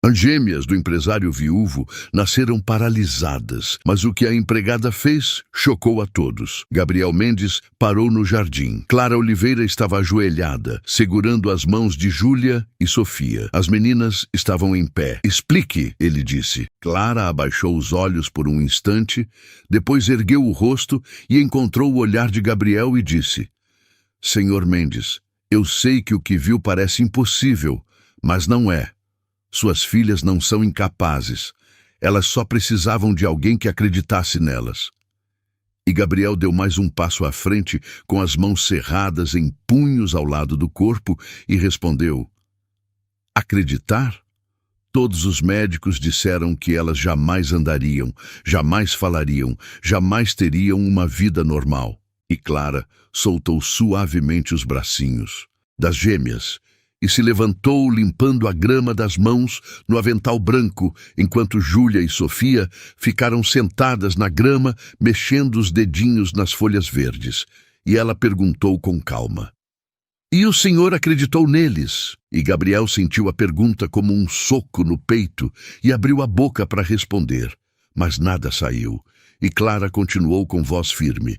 As gêmeas do empresário viúvo nasceram paralisadas, mas o que a empregada fez chocou a todos. Gabriel Mendes parou no jardim. Clara Oliveira estava ajoelhada, segurando as mãos de Júlia e Sofia. As meninas estavam em pé. "Explique", ele disse. Clara abaixou os olhos por um instante, depois ergueu o rosto e encontrou o olhar de Gabriel e disse: "Senhor Mendes, eu sei que o que viu parece impossível, mas não é. Suas filhas não são incapazes. Elas só precisavam de alguém que acreditasse nelas." E Gabriel deu mais um passo à frente, com as mãos cerradas em punhos ao lado do corpo, e respondeu: "Acreditar? Todos os médicos disseram que elas jamais andariam, jamais falariam, jamais teriam uma vida normal." E Clara soltou suavemente os bracinhos das gêmeas e se levantou limpando a grama das mãos no avental branco, enquanto Júlia e Sofia ficaram sentadas na grama, mexendo os dedinhos nas folhas verdes. E ela perguntou com calma: "E o senhor acreditou neles?" E Gabriel sentiu a pergunta como um soco no peito e abriu a boca para responder, mas nada saiu. E Clara continuou com voz firme: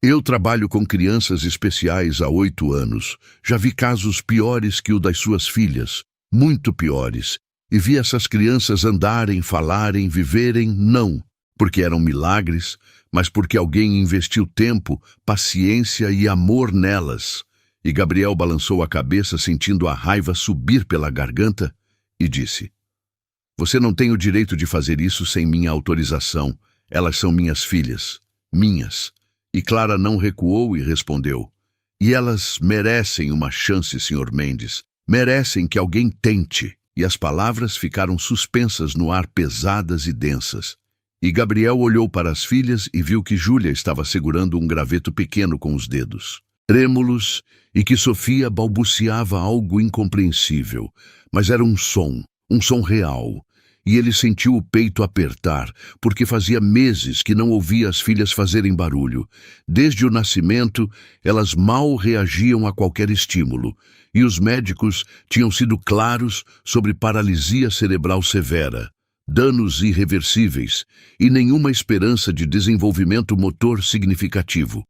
"Eu trabalho com crianças especiais há 8 anos. Já vi casos piores que o das suas filhas, muito piores. E vi essas crianças andarem, falarem, viverem, não porque eram milagres, mas porque alguém investiu tempo, paciência e amor nelas." E Gabriel balançou a cabeça, sentindo a raiva subir pela garganta, e disse: "Você não tem o direito de fazer isso sem minha autorização. Elas são minhas filhas, minhas." E Clara não recuou e respondeu: "E elas merecem uma chance, Sr. Mendes. Merecem que alguém tente." E as palavras ficaram suspensas no ar, pesadas e densas. E Gabriel olhou para as filhas e viu que Júlia estava segurando um graveto pequeno com os dedos trêmulos, e que Sofia balbuciava algo incompreensível, mas era um som real. E ele sentiu o peito apertar, porque fazia meses que não ouvia as filhas fazerem barulho. Desde o nascimento, elas mal reagiam a qualquer estímulo, e os médicos tinham sido claros sobre paralisia cerebral severa, danos irreversíveis e nenhuma esperança de desenvolvimento motor significativo.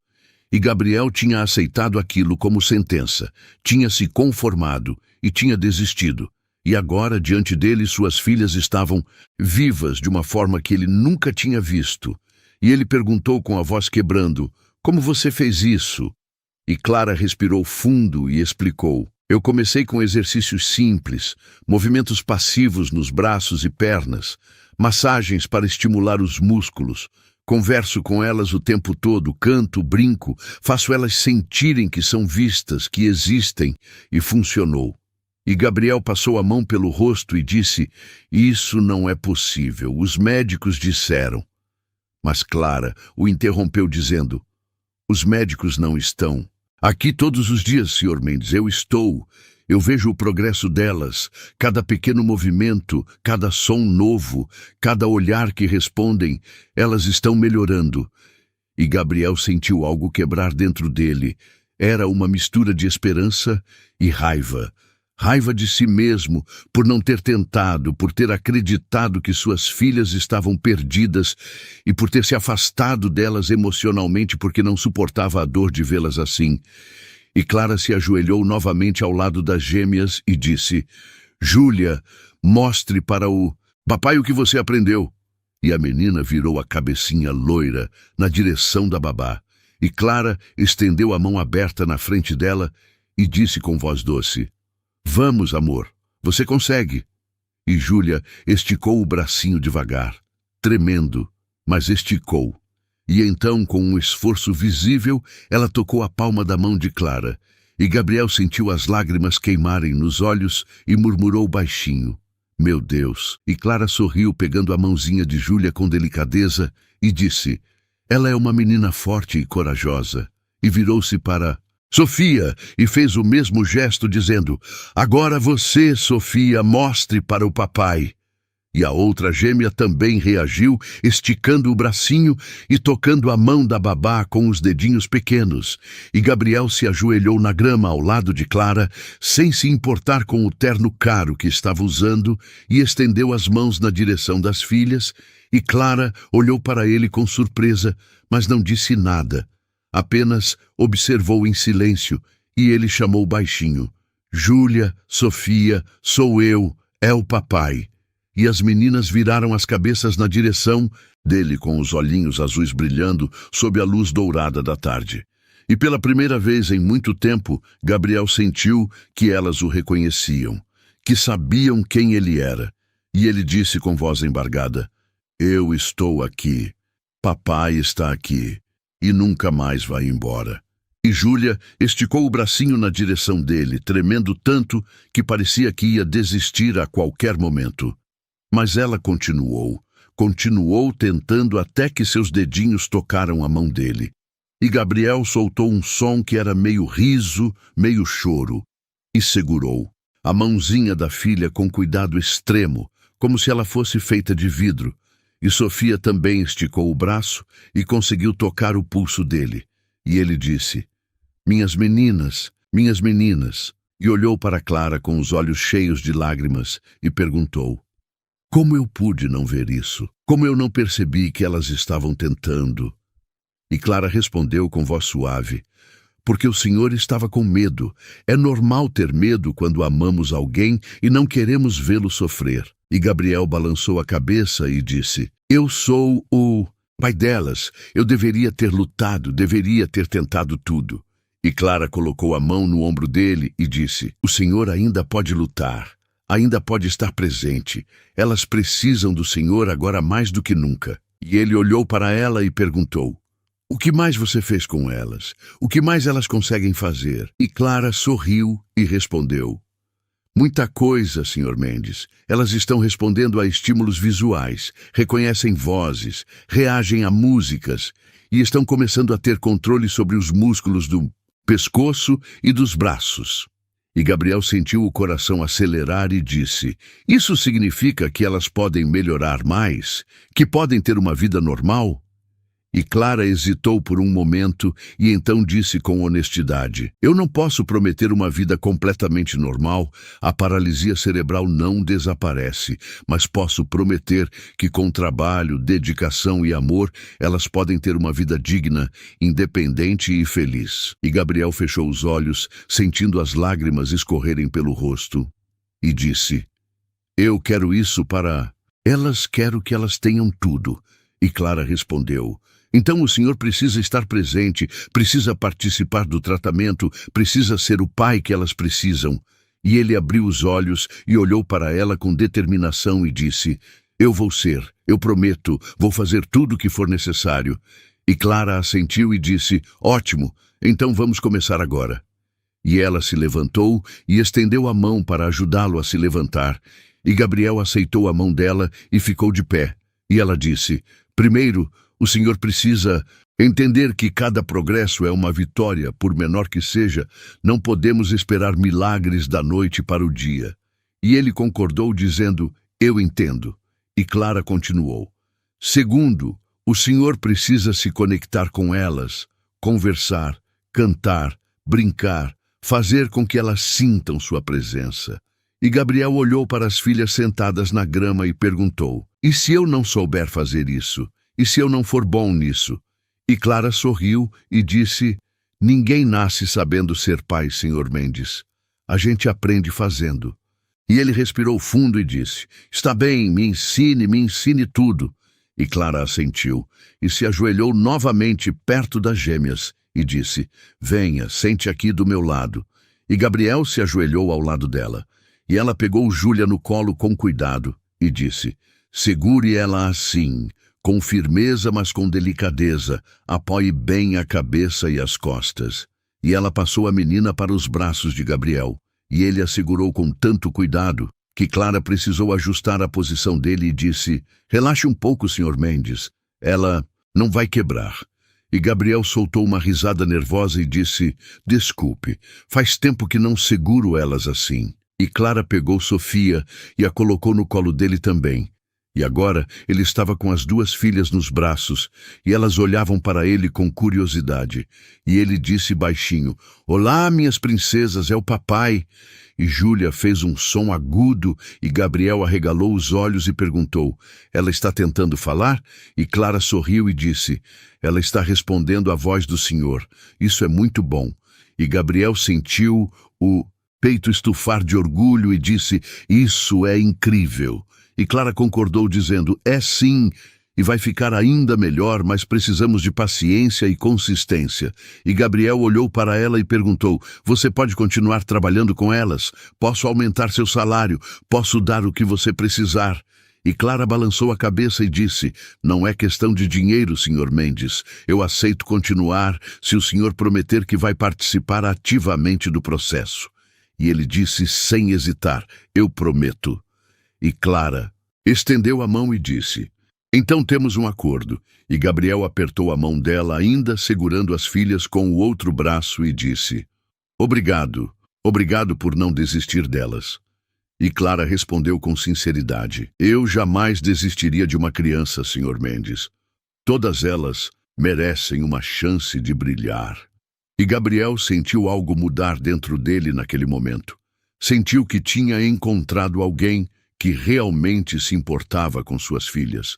E Gabriel tinha aceitado aquilo como sentença, tinha se conformado e tinha desistido. E agora, diante dele, suas filhas estavam vivas de uma forma que ele nunca tinha visto. E ele perguntou com a voz quebrando: "Como você fez isso?" E Clara respirou fundo e explicou: "Eu comecei com exercícios simples, movimentos passivos nos braços e pernas, massagens para estimular os músculos. Converso com elas o tempo todo, canto, brinco, faço elas sentirem que são vistas, que existem, e funcionou." E Gabriel passou a mão pelo rosto e disse: "Isso não é possível, os médicos disseram." Mas Clara o interrompeu dizendo: "Os médicos não estão. Aqui todos os dias, Sr. Mendes, eu estou. Eu vejo o progresso delas, cada pequeno movimento, cada som novo, cada olhar que respondem, elas estão melhorando." E Gabriel sentiu algo quebrar dentro dele. Era uma mistura de esperança e raiva. Raiva de si mesmo por não ter tentado, por ter acreditado que suas filhas estavam perdidas e por ter se afastado delas emocionalmente porque não suportava a dor de vê-las assim. E Clara se ajoelhou novamente ao lado das gêmeas e disse: "Júlia, mostre para o papai o que você aprendeu." E a menina virou a cabecinha loira na direção da babá. E Clara estendeu a mão aberta na frente dela e disse com voz doce: "Vamos, amor, você consegue." E Júlia esticou o bracinho devagar, tremendo, mas esticou. E então, com um esforço visível, ela tocou a palma da mão de Clara. E Gabriel sentiu as lágrimas queimarem nos olhos e murmurou baixinho: "Meu Deus!" E Clara sorriu, pegando a mãozinha de Júlia com delicadeza, e disse: "Ela é uma menina forte e corajosa." E virou-se para Sofia e fez o mesmo gesto, dizendo: "Agora você, Sofia, mostre para o papai." E a outra gêmea também reagiu, esticando o bracinho e tocando a mão da babá com os dedinhos pequenos. E Gabriel se ajoelhou na grama ao lado de Clara, sem se importar com o terno caro que estava usando, e estendeu as mãos na direção das filhas, e Clara olhou para ele com surpresa, mas não disse nada. Apenas observou em silêncio, e ele chamou baixinho: "Júlia, Sofia, sou eu, é o papai." E as meninas viraram as cabeças na direção dele com os olhinhos azuis brilhando sob a luz dourada da tarde. E pela primeira vez em muito tempo, Gabriel sentiu que elas o reconheciam, que sabiam quem ele era. E ele disse com voz embargada: "Eu estou aqui. Papai está aqui. E nunca mais vai embora." E Júlia esticou o bracinho na direção dele, tremendo tanto que parecia que ia desistir a qualquer momento. Mas ela continuou tentando até que seus dedinhos tocaram a mão dele. E Gabriel soltou um som que era meio riso, meio choro, e segurou a mãozinha da filha com cuidado extremo, como se ela fosse feita de vidro. E Sofia também esticou o braço e conseguiu tocar o pulso dele. E ele disse: minhas meninas, e olhou para Clara com os olhos cheios de lágrimas e perguntou: como eu pude não ver isso? Como eu não percebi que elas estavam tentando? E Clara respondeu com voz suave: porque o senhor estava com medo. É normal ter medo quando amamos alguém e não queremos vê-lo sofrer. E Gabriel balançou a cabeça e disse: eu sou o pai delas. Eu deveria ter lutado, deveria ter tentado tudo. E Clara colocou a mão no ombro dele e disse: o senhor ainda pode lutar. Ainda pode estar presente. Elas precisam do Senhor agora mais do que nunca. E ele olhou para ela e perguntou: o que mais você fez com elas? O que mais elas conseguem fazer? E Clara sorriu e respondeu: muita coisa, Sr. Mendes. Elas estão respondendo a estímulos visuais, reconhecem vozes, reagem a músicas e estão começando a ter controle sobre os músculos do pescoço e dos braços. E Gabriel sentiu o coração acelerar e disse: isso significa que elas podem melhorar mais? Que podem ter uma vida normal? E Clara hesitou por um momento e então disse com honestidade: eu não posso prometer uma vida completamente normal. A paralisia cerebral não desaparece, mas posso prometer que com trabalho, dedicação e amor, elas podem ter uma vida digna, independente e feliz. E Gabriel fechou os olhos, sentindo as lágrimas escorrerem pelo rosto, e disse: eu quero isso para elas, quero que elas tenham tudo. E Clara respondeu: então o senhor precisa estar presente, precisa participar do tratamento, precisa ser o pai que elas precisam. E ele abriu os olhos e olhou para ela com determinação e disse: eu vou ser, eu prometo, vou fazer tudo o que for necessário. E Clara assentiu e disse: ótimo, então vamos começar agora. E ela se levantou e estendeu a mão para ajudá-lo a se levantar. E Gabriel aceitou a mão dela e ficou de pé. E ela disse: primeiro, o senhor precisa entender que cada progresso é uma vitória, por menor que seja. Não podemos esperar milagres da noite para o dia. E ele concordou dizendo: eu entendo. E Clara continuou: segundo, o senhor precisa se conectar com elas, conversar, cantar, brincar, fazer com que elas sintam sua presença. E Gabriel olhou para as filhas sentadas na grama e perguntou: e se eu não souber fazer isso? E se eu não for bom nisso? E Clara sorriu e disse: ninguém nasce sabendo ser pai, Sr. Mendes. A gente aprende fazendo. E ele respirou fundo e disse: está bem, me ensine tudo. E Clara assentiu e se ajoelhou novamente perto das gêmeas e disse: venha, sente aqui do meu lado. E Gabriel se ajoelhou ao lado dela. E ela pegou Júlia no colo com cuidado e disse: segure ela assim, com firmeza, mas com delicadeza, apoie bem a cabeça e as costas. E ela passou a menina para os braços de Gabriel, e ele a segurou com tanto cuidado que Clara precisou ajustar a posição dele e disse: relaxe um pouco, Sr. Mendes, ela não vai quebrar. E Gabriel soltou uma risada nervosa e disse: desculpe, faz tempo que não seguro elas assim. E Clara pegou Sofia e a colocou no colo dele também. E agora ele estava com as duas filhas nos braços, e elas olhavam para ele com curiosidade. E ele disse baixinho: "Olá, minhas princesas, é o papai." E Júlia fez um som agudo, e Gabriel arregalou os olhos e perguntou: "Ela está tentando falar?" E Clara sorriu e disse: "Ela está respondendo à voz do Senhor. Isso é muito bom." E Gabriel sentiu o peito estufar de orgulho e disse: "Isso é incrível." E Clara concordou dizendo: "É sim, e vai ficar ainda melhor, mas precisamos de paciência e consistência." E Gabriel olhou para ela e perguntou: "Você pode continuar trabalhando com elas? Posso aumentar seu salário? Posso dar o que você precisar?" E Clara balançou a cabeça e disse: "Não é questão de dinheiro, Sr. Mendes. Eu aceito continuar se o senhor prometer que vai participar ativamente do processo." E ele disse sem hesitar: "Eu prometo." E Clara estendeu a mão e disse: "Então temos um acordo." E Gabriel apertou a mão dela, ainda segurando as filhas com o outro braço, e disse: "Obrigado, obrigado por não desistir delas." E Clara respondeu com sinceridade: "Eu jamais desistiria de uma criança, Sr. Mendes. Todas elas merecem uma chance de brilhar." E Gabriel sentiu algo mudar dentro dele naquele momento. Sentiu que tinha encontrado alguém que realmente se importava com suas filhas.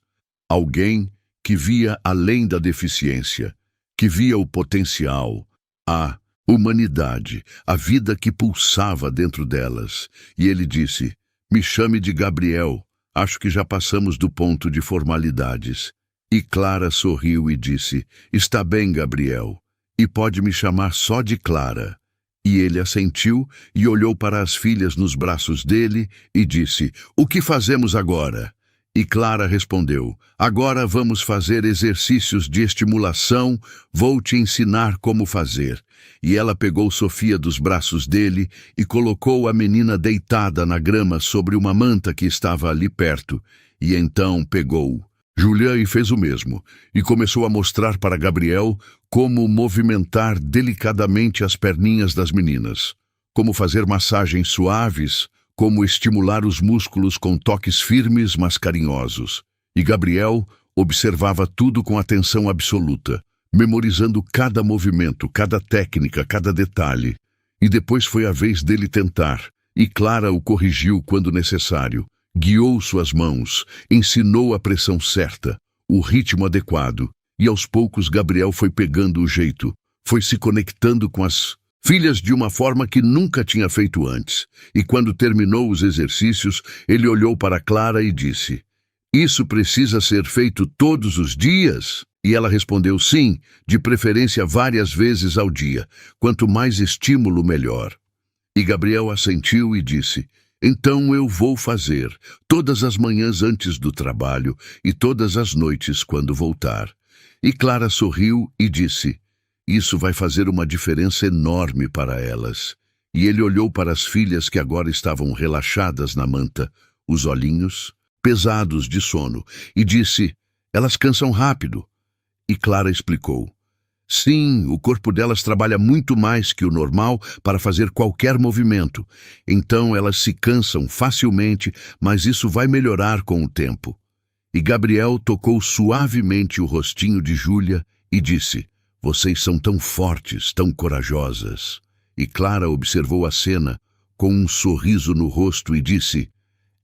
Alguém que via além da deficiência, que via o potencial, a humanidade, a vida que pulsava dentro delas. E ele disse: "Me chame de Gabriel, acho que já passamos do ponto de formalidades." E Clara sorriu e disse: "Está bem, Gabriel, e pode me chamar só de Clara." E ele assentiu e olhou para as filhas nos braços dele e disse: "O que fazemos agora?" E Clara respondeu: "Agora vamos fazer exercícios de estimulação, vou te ensinar como fazer." E ela pegou Sofia dos braços dele e colocou a menina deitada na grama sobre uma manta que estava ali perto. E então pegou Julia e fez o mesmo, e começou a mostrar para Gabriel como movimentar delicadamente as perninhas das meninas, como fazer massagens suaves, como estimular os músculos com toques firmes, mas carinhosos. E Gabriel observava tudo com atenção absoluta, memorizando cada movimento, cada técnica, cada detalhe. E depois foi a vez dele tentar, e Clara o corrigiu quando necessário. Guiou suas mãos, ensinou a pressão certa, o ritmo adequado, e aos poucos Gabriel foi pegando o jeito, foi se conectando com as filhas de uma forma que nunca tinha feito antes. E quando terminou os exercícios, ele olhou para Clara e disse: "Isso precisa ser feito todos os dias?" E ela respondeu: "Sim, de preferência várias vezes ao dia. Quanto mais estímulo, melhor." E Gabriel assentiu e disse: "Então eu vou fazer, todas as manhãs antes do trabalho e todas as noites quando voltar." E Clara sorriu e disse: "Isso vai fazer uma diferença enorme para elas." E ele olhou para as filhas que agora estavam relaxadas na manta, os olhinhos pesados de sono, e disse: "Elas cansam rápido." E Clara explicou: "Sim, o corpo delas trabalha muito mais que o normal para fazer qualquer movimento. Então elas se cansam facilmente, mas isso vai melhorar com o tempo." E Gabriel tocou suavemente o rostinho de Júlia e disse: "Vocês são tão fortes, tão corajosas." E Clara observou a cena com um sorriso no rosto e disse: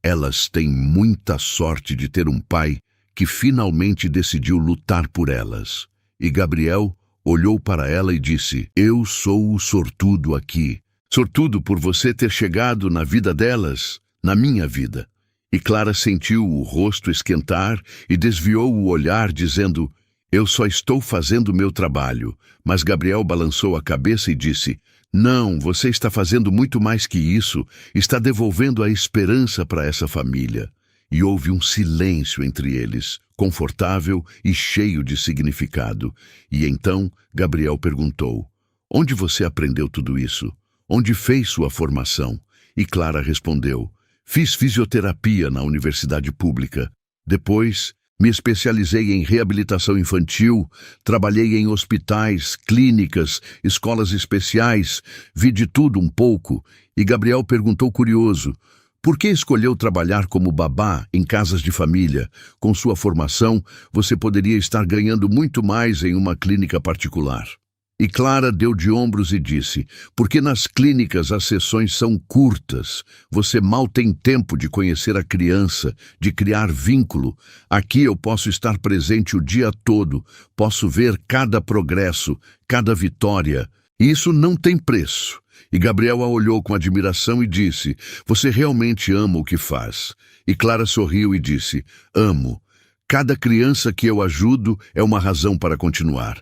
"Elas têm muita sorte de ter um pai que finalmente decidiu lutar por elas." E Gabriel olhou para ela e disse: "Eu sou o sortudo aqui. Sortudo por você ter chegado na vida delas, na minha vida." E Clara sentiu o rosto esquentar e desviou o olhar, dizendo: "Eu só estou fazendo meu trabalho." Mas Gabriel balançou a cabeça e disse: "Não, você está fazendo muito mais que isso. Está devolvendo a esperança para essa família." E houve um silêncio entre eles, confortável e cheio de significado. E então Gabriel perguntou: "Onde você aprendeu tudo isso? Onde fez sua formação?" E Clara respondeu: "Fiz fisioterapia na universidade pública. Depois, me especializei em reabilitação infantil, trabalhei em hospitais, clínicas, escolas especiais, vi de tudo um pouco." E Gabriel perguntou curioso: Por que escolheu trabalhar como babá em casas de família? Com sua formação, você poderia estar ganhando muito mais em uma clínica particular. E Clara deu de ombros e disse, porque nas clínicas as sessões são curtas, você mal tem tempo de conhecer a criança, de criar vínculo. Aqui eu posso estar presente o dia todo, posso ver cada progresso, cada vitória. E isso não tem preço. E Gabriel a olhou com admiração e disse, você realmente ama o que faz. E Clara sorriu e disse, amo. Cada criança que eu ajudo é uma razão para continuar.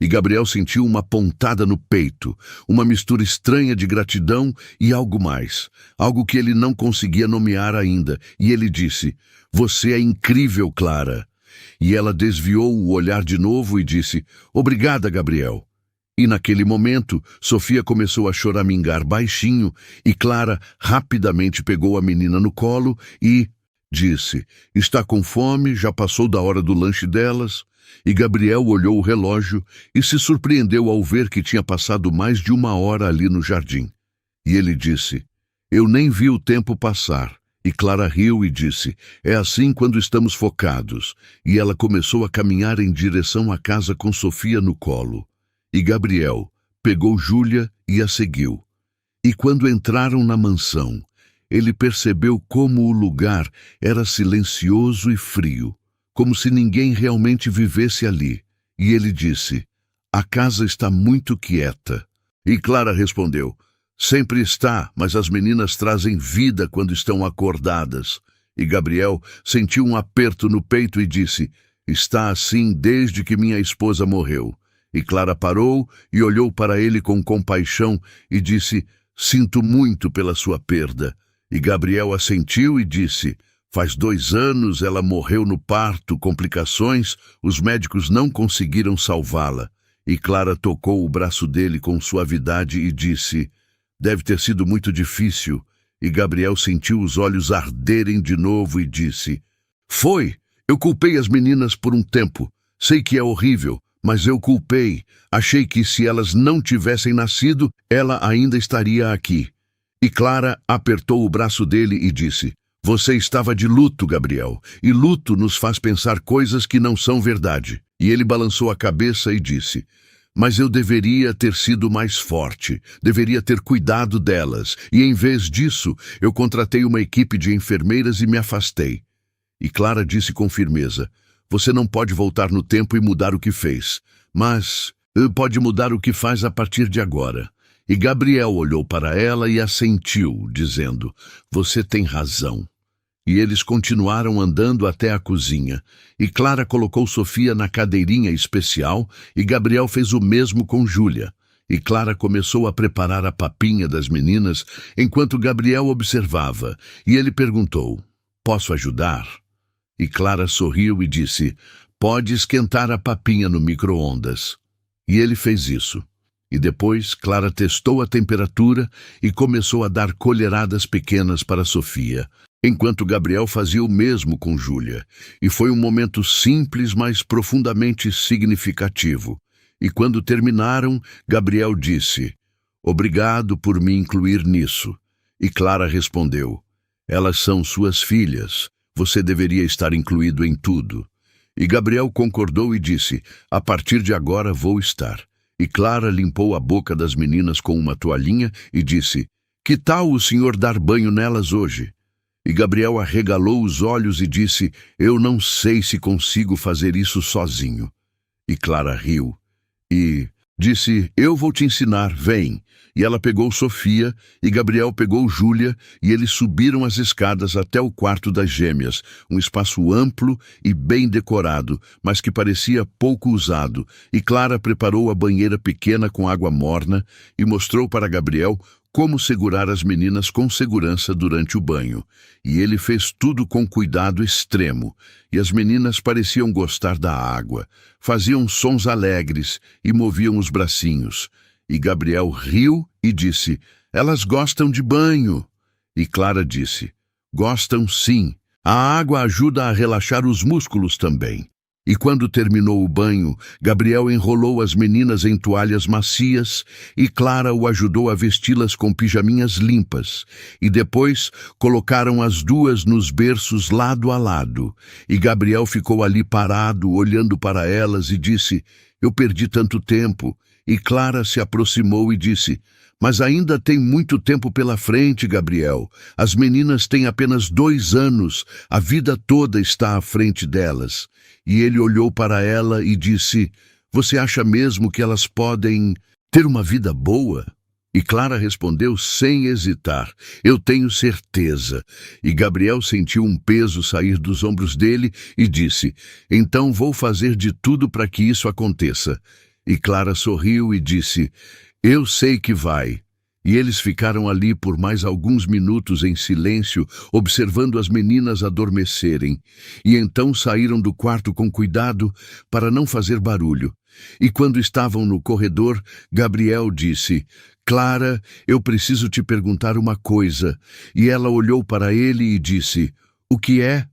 E Gabriel sentiu uma pontada no peito, uma mistura estranha de gratidão e algo mais, algo que ele não conseguia nomear ainda, e ele disse, você é incrível, Clara. E ela desviou o olhar de novo e disse, obrigada, Gabriel. E naquele momento, Sofia começou a choramingar baixinho, e Clara rapidamente pegou a menina no colo e disse, está com fome, já passou da hora do lanche delas? E Gabriel olhou o relógio e se surpreendeu ao ver que tinha passado mais de 1 hora ali no jardim. E ele disse, eu nem vi o tempo passar. E Clara riu e disse, é assim quando estamos focados. E ela começou a caminhar em direção à casa com Sofia no colo. E Gabriel pegou Júlia e a seguiu. E quando entraram na mansão, ele percebeu como o lugar era silencioso e frio, como se ninguém realmente vivesse ali. E ele disse, a casa está muito quieta. E Clara respondeu, sempre está, mas as meninas trazem vida quando estão acordadas. E Gabriel sentiu um aperto no peito e disse, está assim desde que minha esposa morreu. E Clara parou e olhou para ele com compaixão e disse, sinto muito pela sua perda. E Gabriel assentiu e disse, faz 2 anos ela morreu no parto, complicações, os médicos não conseguiram salvá-la. E Clara tocou o braço dele com suavidade e disse, deve ter sido muito difícil. E Gabriel sentiu os olhos arderem de novo e disse, foi, eu culpei as meninas por um tempo. Sei que é horrível, mas eu culpei. Achei que se elas não tivessem nascido, ela ainda estaria aqui. E Clara apertou o braço dele e disse, você estava de luto, Gabriel, e luto nos faz pensar coisas que não são verdade. E ele balançou a cabeça e disse, mas eu deveria ter sido mais forte, deveria ter cuidado delas, e em vez disso, eu contratei uma equipe de enfermeiras e me afastei. E Clara disse com firmeza, você não pode voltar no tempo e mudar o que fez, mas pode mudar o que faz a partir de agora. E Gabriel olhou para ela e assentiu, dizendo, você tem razão. E eles continuaram andando até a cozinha, e Clara colocou Sofia na cadeirinha especial, e Gabriel fez o mesmo com Júlia. E Clara começou a preparar a papinha das meninas, enquanto Gabriel observava, e ele perguntou, posso ajudar? E Clara sorriu e disse, pode esquentar a papinha no micro-ondas. E ele fez isso. E depois Clara testou a temperatura e começou a dar colheradas pequenas para Sofia, enquanto Gabriel fazia o mesmo com Júlia. E foi um momento simples, mas profundamente significativo. E quando terminaram, Gabriel disse, obrigado por me incluir nisso. E Clara respondeu, elas são suas filhas, você deveria estar incluído em tudo. E Gabriel concordou e disse, a partir de agora vou estar. E Clara limpou a boca das meninas com uma toalhinha e disse, que tal o senhor dar banho nelas hoje? E Gabriel arregalou os olhos e disse, eu não sei se consigo fazer isso sozinho. E Clara riu e disse, eu vou te ensinar, vem. E ela pegou Sofia, e Gabriel pegou Júlia, e eles subiram as escadas até o quarto das gêmeas, um espaço amplo e bem decorado, mas que parecia pouco usado, e Clara preparou a banheira pequena com água morna e mostrou para Gabriel como segurar as meninas com segurança durante o banho. E ele fez tudo com cuidado extremo, e as meninas pareciam gostar da água, faziam sons alegres e moviam os bracinhos. E Gabriel riu e disse, elas gostam de banho. E Clara disse, gostam sim. A água ajuda a relaxar os músculos também. E quando terminou o banho, Gabriel enrolou as meninas em toalhas macias e Clara o ajudou a vesti-las com pijaminhas limpas. E depois colocaram as duas nos berços lado a lado. E Gabriel ficou ali parado, olhando para elas e disse: "Eu perdi tanto tempo." E Clara se aproximou e disse: "Mas ainda tem muito tempo pela frente, Gabriel. As meninas têm apenas 2 anos. A vida toda está à frente delas." E ele olhou para ela e disse: "Você acha mesmo que elas podem ter uma vida boa?" E Clara respondeu sem hesitar: "Eu tenho certeza." E Gabriel sentiu um peso sair dos ombros dele e disse: "Então vou fazer de tudo para que isso aconteça." E Clara sorriu e disse: "Eu sei que vai." E eles ficaram ali por mais alguns minutos em silêncio, observando as meninas adormecerem. E então saíram do quarto com cuidado para não fazer barulho. E quando estavam no corredor, Gabriel disse: "Clara, eu preciso te perguntar uma coisa." E ela olhou para ele e disse: "O que é?"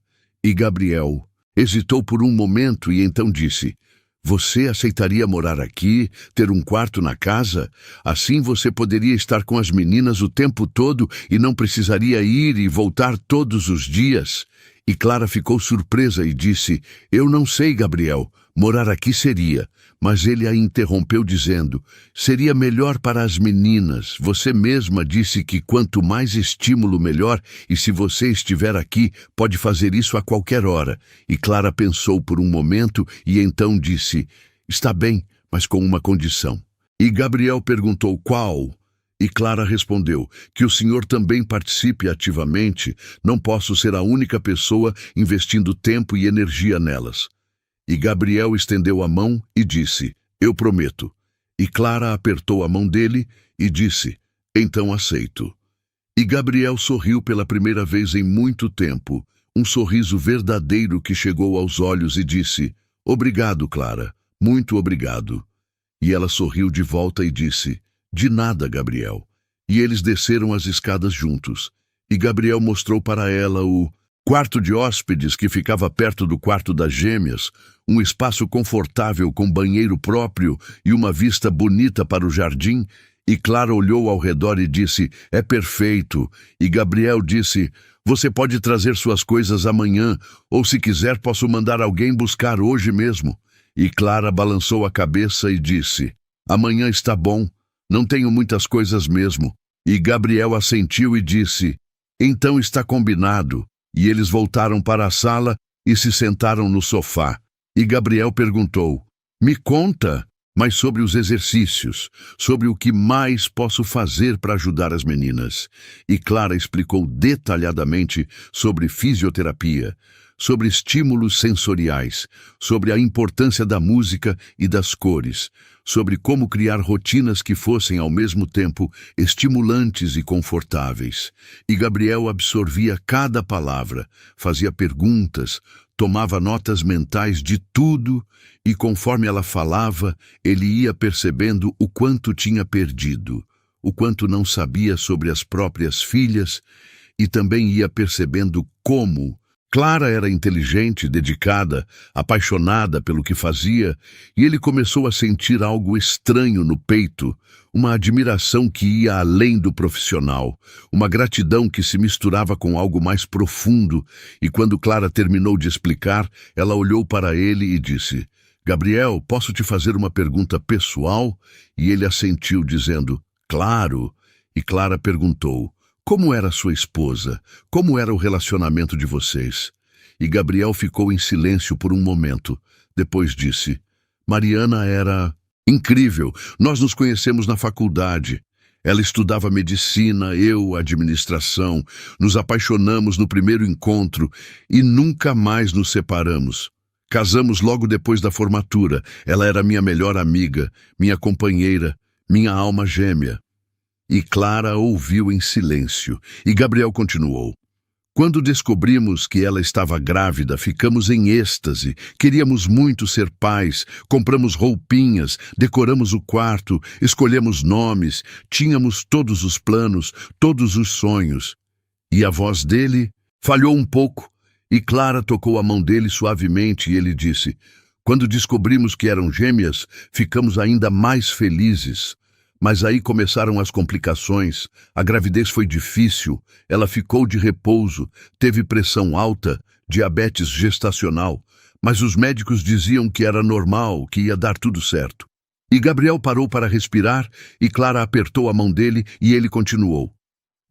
E Gabriel hesitou por um momento e então disse: "Você aceitaria morar aqui, ter um quarto na casa? Assim você poderia estar com as meninas o tempo todo e não precisaria ir e voltar todos os dias?" E Clara ficou surpresa e disse: "Eu não sei, Gabriel. Morar aqui seria." Mas ele a interrompeu dizendo: "Seria melhor para as meninas. Você mesma disse que quanto mais estímulo, melhor, e se você estiver aqui, pode fazer isso a qualquer hora." E Clara pensou por um momento e então disse: "Está bem, mas com uma condição." E Gabriel perguntou: "Qual?" E Clara respondeu: "Que o senhor também participe ativamente. Não posso ser a única pessoa investindo tempo e energia nelas." E Gabriel estendeu a mão e disse: "Eu prometo." E Clara apertou a mão dele e disse: "Então aceito." E Gabriel sorriu pela primeira vez em muito tempo, um sorriso verdadeiro que chegou aos olhos e disse: "Obrigado, Clara, muito obrigado." E ela sorriu de volta e disse: "De nada, Gabriel." E eles desceram as escadas juntos. E Gabriel mostrou para ela o quarto de hóspedes que ficava perto do quarto das gêmeas, um espaço confortável com banheiro próprio e uma vista bonita para o jardim. E Clara olhou ao redor e disse: "É perfeito." E Gabriel disse: "Você pode trazer suas coisas amanhã, ou se quiser posso mandar alguém buscar hoje mesmo." E Clara balançou a cabeça e disse: "Amanhã está bom, não tenho muitas coisas mesmo." E Gabriel assentiu e disse: "Então está combinado." E eles voltaram para a sala e se sentaram no sofá. E Gabriel perguntou: "Me conta mais sobre os exercícios, sobre o que mais posso fazer para ajudar as meninas." E Clara explicou detalhadamente sobre fisioterapia, sobre estímulos sensoriais, sobre a importância da música e das cores, sobre como criar rotinas que fossem ao mesmo tempo estimulantes e confortáveis. E Gabriel absorvia cada palavra, fazia perguntas, tomava notas mentais de tudo, e conforme ela falava, ele ia percebendo o quanto tinha perdido, o quanto não sabia sobre as próprias filhas, e também ia percebendo como Clara era inteligente, dedicada, apaixonada pelo que fazia, e ele começou a sentir algo estranho no peito, uma admiração que ia além do profissional, uma gratidão que se misturava com algo mais profundo, e quando Clara terminou de explicar, ela olhou para ele e disse: "Gabriel, posso te fazer uma pergunta pessoal?" E ele assentiu, dizendo: "Claro." E Clara perguntou: "Como era sua esposa? Como era o relacionamento de vocês?" E Gabriel ficou em silêncio por um momento. Depois disse: "Mariana era incrível. Nós nos conhecemos na faculdade. Ela estudava medicina, eu administração. Nos apaixonamos no primeiro encontro e nunca mais nos separamos. Casamos logo depois da formatura. Ela era minha melhor amiga, minha companheira, minha alma gêmea." E Clara ouviu em silêncio, e Gabriel continuou: "Quando descobrimos que ela estava grávida, ficamos em êxtase. Queríamos muito ser pais, compramos roupinhas, decoramos o quarto, escolhemos nomes, tínhamos todos os planos, todos os sonhos." E a voz dele falhou um pouco, e Clara tocou a mão dele suavemente e ele disse: Quando descobrimos que eram gêmeas, ficamos ainda mais felizes. Mas aí começaram as complicações. A gravidez foi difícil, ela ficou de repouso, teve pressão alta, diabetes gestacional. Mas os médicos diziam que era normal, que ia dar tudo certo. E Gabriel parou para respirar e Clara apertou a mão dele e ele continuou.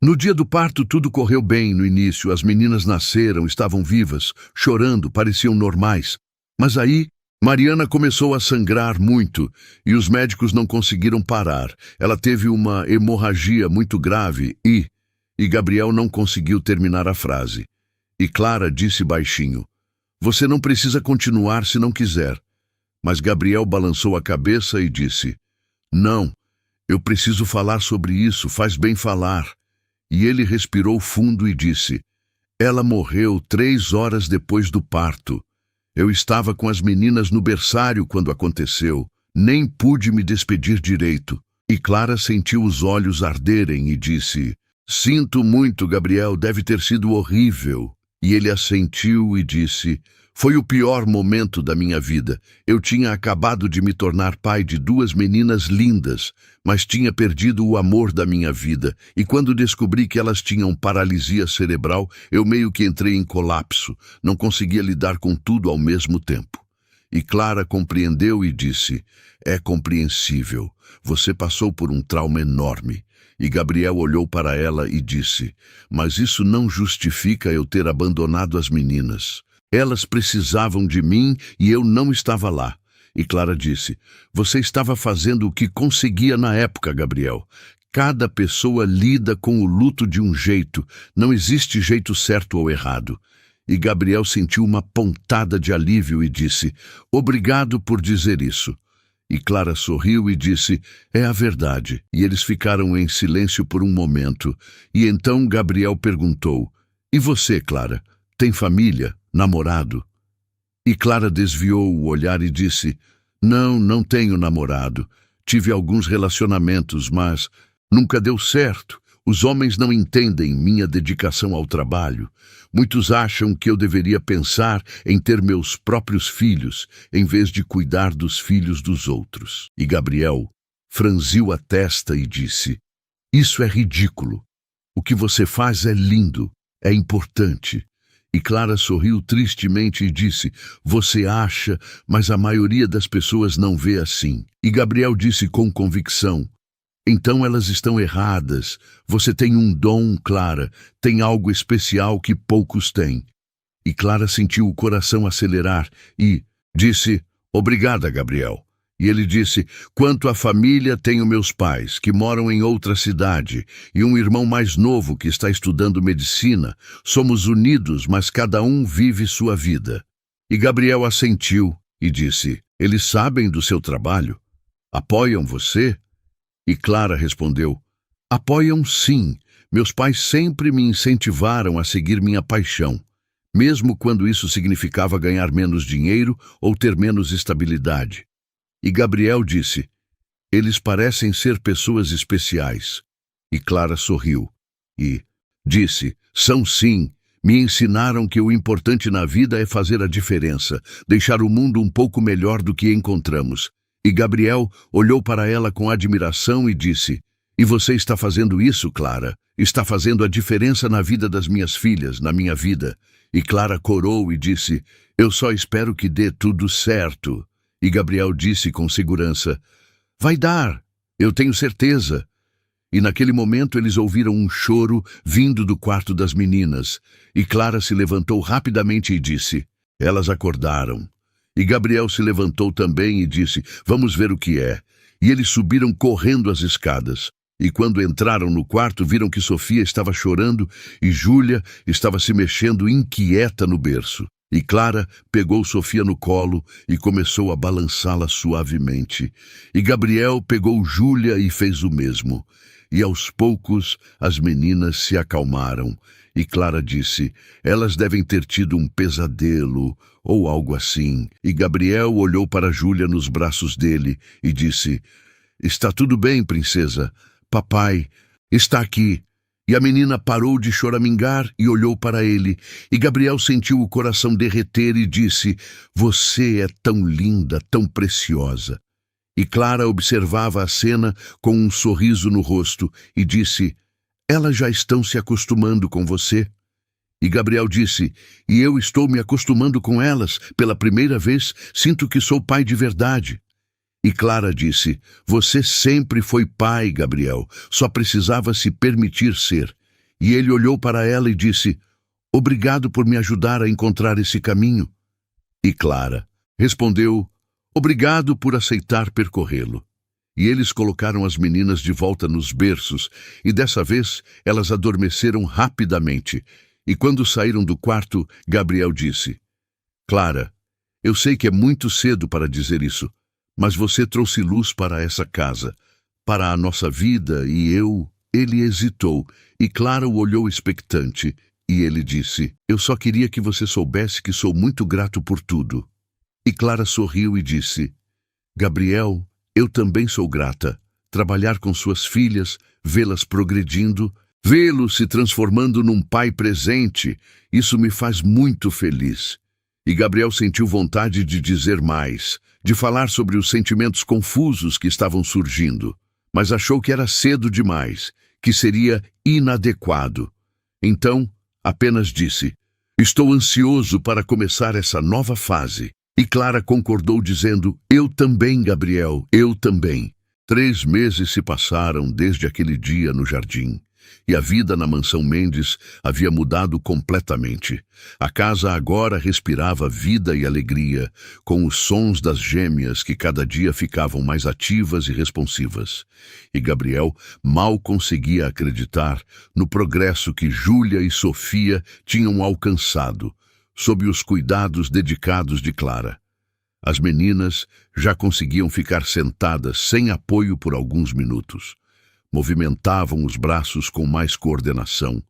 No dia do parto, tudo correu bem no início. As meninas nasceram, estavam vivas, chorando, pareciam normais. Mas aí, Mariana começou a sangrar muito e os médicos não conseguiram parar. Ela teve uma hemorragia muito grave e Gabriel não conseguiu terminar a frase. E Clara disse baixinho, você não precisa continuar se não quiser. Mas Gabriel balançou a cabeça e disse, não, eu preciso falar sobre isso, faz bem falar. E ele respirou fundo e disse, ela morreu 3 horas depois do parto. Eu estava com as meninas no berçário quando aconteceu. Nem pude me despedir direito. E Clara sentiu os olhos arderem e disse, sinto muito, Gabriel, deve ter sido horrível. E ele assentiu e disse, foi o pior momento da minha vida. Eu tinha acabado de me tornar pai de 2 meninas lindas, mas tinha perdido o amor da minha vida. E quando descobri que elas tinham paralisia cerebral, eu meio que entrei em colapso. Não conseguia lidar com tudo ao mesmo tempo. E Clara compreendeu e disse, é compreensível. Você passou por um trauma enorme. E Gabriel olhou para ela e disse, mas isso não justifica eu ter abandonado as meninas. Elas precisavam de mim e eu não estava lá. E Clara disse, você estava fazendo o que conseguia na época, Gabriel. Cada pessoa lida com o luto de um jeito. Não existe jeito certo ou errado. E Gabriel sentiu uma pontada de alívio e disse, obrigado por dizer isso. E Clara sorriu e disse, é a verdade. E eles ficaram em silêncio por um momento. E então Gabriel perguntou, e você, Clara, tem família, namorado? E Clara desviou o olhar e disse, não tenho namorado. Tive alguns relacionamentos, mas nunca deu certo. Os homens não entendem minha dedicação ao trabalho. Muitos acham que eu deveria pensar em ter meus próprios filhos, em vez de cuidar dos filhos dos outros. E Gabriel franziu a testa e disse, isso é ridículo. O que você faz é lindo, é importante. E Clara sorriu tristemente e disse, você acha, mas a maioria das pessoas não vê assim. E Gabriel disse com convicção, então elas estão erradas. Você tem um dom, Clara, tem algo especial que poucos têm. E Clara sentiu o coração acelerar e disse, obrigada, Gabriel. E ele disse, quanto à família, tenho meus pais, que moram em outra cidade, e um irmão mais novo que está estudando medicina. Somos unidos, mas cada um vive sua vida. E Gabriel assentiu e disse, eles sabem do seu trabalho? Apoiam você? E Clara respondeu, apoiam sim. Meus pais sempre me incentivaram a seguir minha paixão, mesmo quando isso significava ganhar menos dinheiro ou ter menos estabilidade. E Gabriel disse, eles parecem ser pessoas especiais. E Clara sorriu e disse, são sim. Me ensinaram que o importante na vida é fazer a diferença, deixar o mundo um pouco melhor do que encontramos. E Gabriel olhou para ela com admiração e disse, e você está fazendo isso, Clara? Está fazendo a diferença na vida das minhas filhas, na minha vida. E Clara corou e disse, eu só espero que dê tudo certo. E Gabriel disse com segurança, vai dar, eu tenho certeza. E naquele momento eles ouviram um choro vindo do quarto das meninas. E Clara se levantou rapidamente e disse, elas acordaram. E Gabriel se levantou também e disse, vamos ver o que é. E eles subiram correndo as escadas. E quando entraram no quarto, viram que Sofia estava chorando e Júlia estava se mexendo inquieta no berço. E Clara pegou Sofia no colo e começou a balançá-la suavemente. E Gabriel pegou Júlia e fez o mesmo. E aos poucos as meninas se acalmaram. E Clara disse, elas devem ter tido um pesadelo ou algo assim. E Gabriel olhou para Júlia nos braços dele e disse, está tudo bem, princesa. Papai está aqui. E a menina parou de choramingar e olhou para ele. E Gabriel sentiu o coração derreter e disse: "Você é tão linda, tão preciosa." E Clara observava a cena com um sorriso no rosto e disse: "Elas já estão se acostumando com você." E Gabriel disse: "E eu estou me acostumando com elas. Pela primeira vez, sinto que sou pai de verdade." E Clara disse: "Você sempre foi pai, Gabriel. Só precisava se permitir ser." E ele olhou para ela e disse: "Obrigado por me ajudar a encontrar esse caminho." E Clara respondeu: "Obrigado por aceitar percorrê-lo." E eles colocaram as meninas de volta nos berços, e dessa vez elas adormeceram rapidamente. E quando saíram do quarto, Gabriel disse: "Clara, eu sei que é muito cedo para dizer isso, mas você trouxe luz para essa casa, para a nossa vida, e eu..." Ele hesitou, e Clara o olhou expectante, e ele disse: "Eu só queria que você soubesse que sou muito grato por tudo." E Clara sorriu e disse: "Gabriel, eu também sou grata. Trabalhar com suas filhas, vê-las progredindo, vê-lo se transformando num pai presente, isso me faz muito feliz." E Gabriel sentiu vontade de dizer mais, de falar sobre os sentimentos confusos que estavam surgindo, mas achou que era cedo demais, que seria inadequado. Então, apenas disse: "Estou ansioso para começar essa nova fase." E Clara concordou dizendo: "Eu também, Gabriel, eu também." 3 meses se passaram desde aquele dia no jardim, e a vida na mansão Mendes havia mudado completamente. A casa agora respirava vida e alegria, com os sons das gêmeas que cada dia ficavam mais ativas e responsivas. E Gabriel mal conseguia acreditar no progresso que Júlia e Sofia tinham alcançado, sob os cuidados dedicados de Clara. As meninas já conseguiam ficar sentadas sem apoio por alguns minutos. Movimentavam os braços com mais coordenação,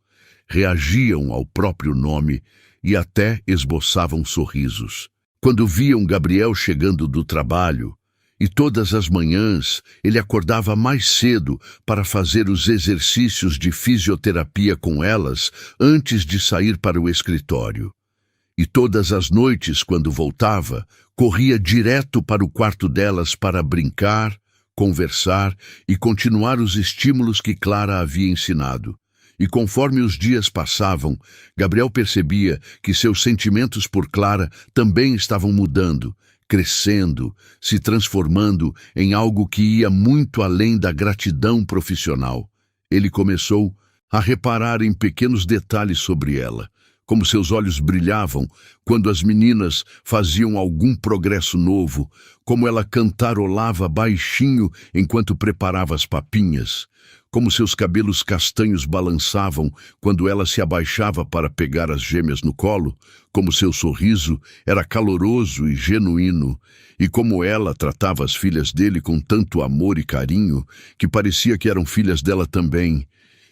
reagiam ao próprio nome e até esboçavam sorrisos. Quando viam Gabriel chegando do trabalho, e todas as manhãs ele acordava mais cedo para fazer os exercícios de fisioterapia com elas antes de sair para o escritório. E todas as noites, quando voltava, corria direto para o quarto delas para brincar, conversar e continuar os estímulos que Clara havia ensinado. E conforme os dias passavam, Gabriel percebia que seus sentimentos por Clara também estavam mudando, crescendo, se transformando em algo que ia muito além da gratidão profissional. Ele começou a reparar em pequenos detalhes sobre ela, como seus olhos brilhavam quando as meninas faziam algum progresso novo, como ela cantarolava baixinho enquanto preparava as papinhas, como seus cabelos castanhos balançavam quando ela se abaixava para pegar as gêmeas no colo, como seu sorriso era caloroso e genuíno, e como ela tratava as filhas dele com tanto amor e carinho que parecia que eram filhas dela também.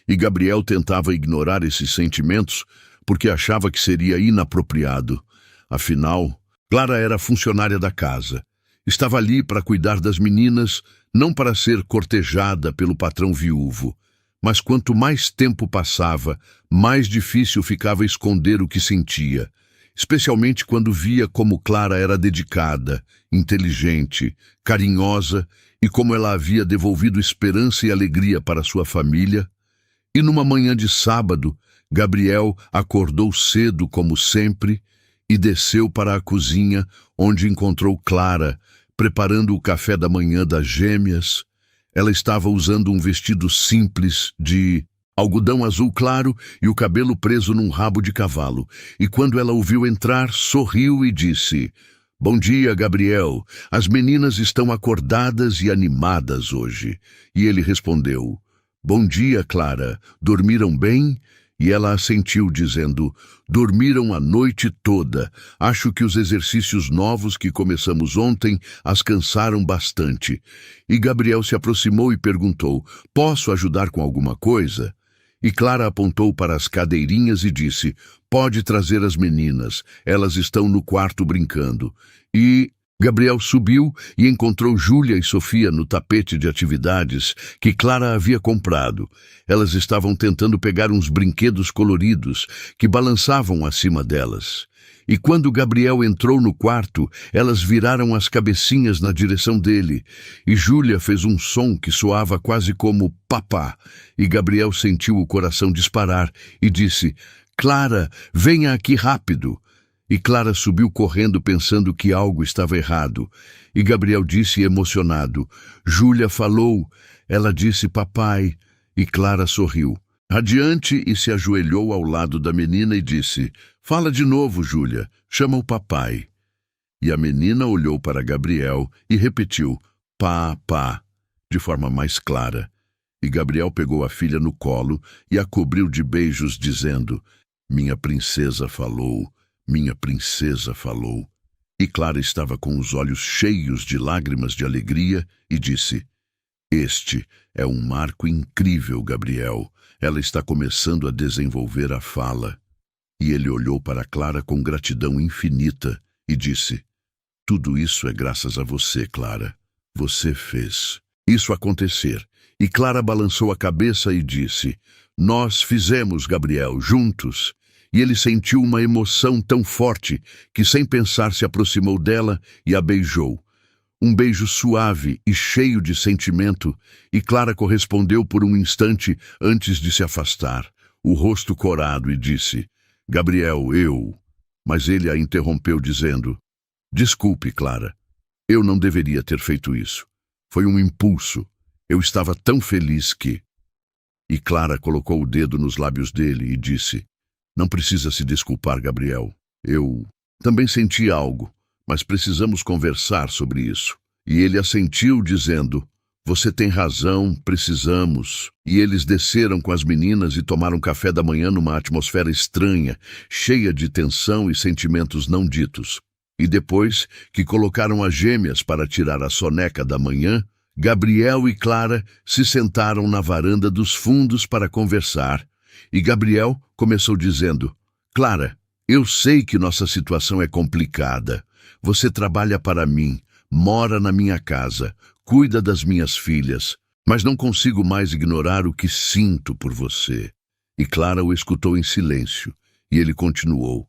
E Gabriel tentava ignorar esses sentimentos porque achava que seria inapropriado. Afinal, Clara era funcionária da casa. Estava ali para cuidar das meninas, não para ser cortejada pelo patrão viúvo. Mas quanto mais tempo passava, mais difícil ficava esconder o que sentia, especialmente quando via como Clara era dedicada, inteligente, carinhosa e como ela havia devolvido esperança e alegria para sua família. E numa manhã de sábado, Gabriel acordou cedo como sempre e desceu para a cozinha, onde encontrou Clara, preparando o café da manhã das gêmeas. Ela estava usando um vestido simples de algodão azul claro e o cabelo preso num rabo de cavalo. E quando ela o viu entrar, sorriu e disse: "Bom dia, Gabriel. As meninas estão acordadas e animadas hoje." E ele respondeu: "Bom dia, Clara. Dormiram bem?" E ela assentiu, dizendo: "Dormiram a noite toda. Acho que os exercícios novos que começamos ontem as cansaram bastante." E Gabriel se aproximou e perguntou: "Posso ajudar com alguma coisa?" E Clara apontou para as cadeirinhas e disse: "Pode trazer as meninas. Elas estão no quarto brincando." E Gabriel subiu e encontrou Júlia e Sofia no tapete de atividades que Clara havia comprado. Elas estavam tentando pegar uns brinquedos coloridos que balançavam acima delas. E quando Gabriel entrou no quarto, elas viraram as cabecinhas na direção dele. E Júlia fez um som que soava quase como papá. E Gabriel sentiu o coração disparar e disse: "Clara, venha aqui rápido." E Clara subiu correndo pensando que algo estava errado. E Gabriel disse emocionado: "Júlia falou." Ela disse: "Papai." E Clara sorriu radiante e se ajoelhou ao lado da menina e disse: "Fala de novo, Júlia. Chama o papai." E a menina olhou para Gabriel e repetiu: "Pá, pá", de forma mais clara. E Gabriel pegou a filha no colo e a cobriu de beijos, dizendo: "Minha princesa falou. Minha princesa falou." E Clara estava com os olhos cheios de lágrimas de alegria e disse: "Este é um marco incrível, Gabriel. Ela está começando a desenvolver a fala." E ele olhou para Clara com gratidão infinita e disse: "Tudo isso é graças a você, Clara. Você fez isso acontecer." E Clara balançou a cabeça e disse: "Nós fizemos, Gabriel, juntos." E ele sentiu uma emoção tão forte que, sem pensar, se aproximou dela e a beijou. Um beijo suave e cheio de sentimento, e Clara correspondeu por um instante antes de se afastar, o rosto corado, e disse: "Gabriel, eu..." Mas ele a interrompeu dizendo: "Desculpe, Clara. Eu não deveria ter feito isso. Foi um impulso. Eu estava tão feliz que..." E Clara colocou o dedo nos lábios dele e disse: "Não precisa se desculpar, Gabriel. Eu também senti algo, mas precisamos conversar sobre isso." E ele assentiu, dizendo: "Você tem razão, precisamos." E eles desceram com as meninas e tomaram café da manhã numa atmosfera estranha, cheia de tensão e sentimentos não ditos. E depois que colocaram as gêmeas para tirar a soneca da manhã, Gabriel e Clara se sentaram na varanda dos fundos para conversar. E Gabriel começou dizendo: "Clara, eu sei que nossa situação é complicada. Você trabalha para mim, mora na minha casa, cuida das minhas filhas, mas não consigo mais ignorar o que sinto por você." E Clara o escutou em silêncio, e ele continuou: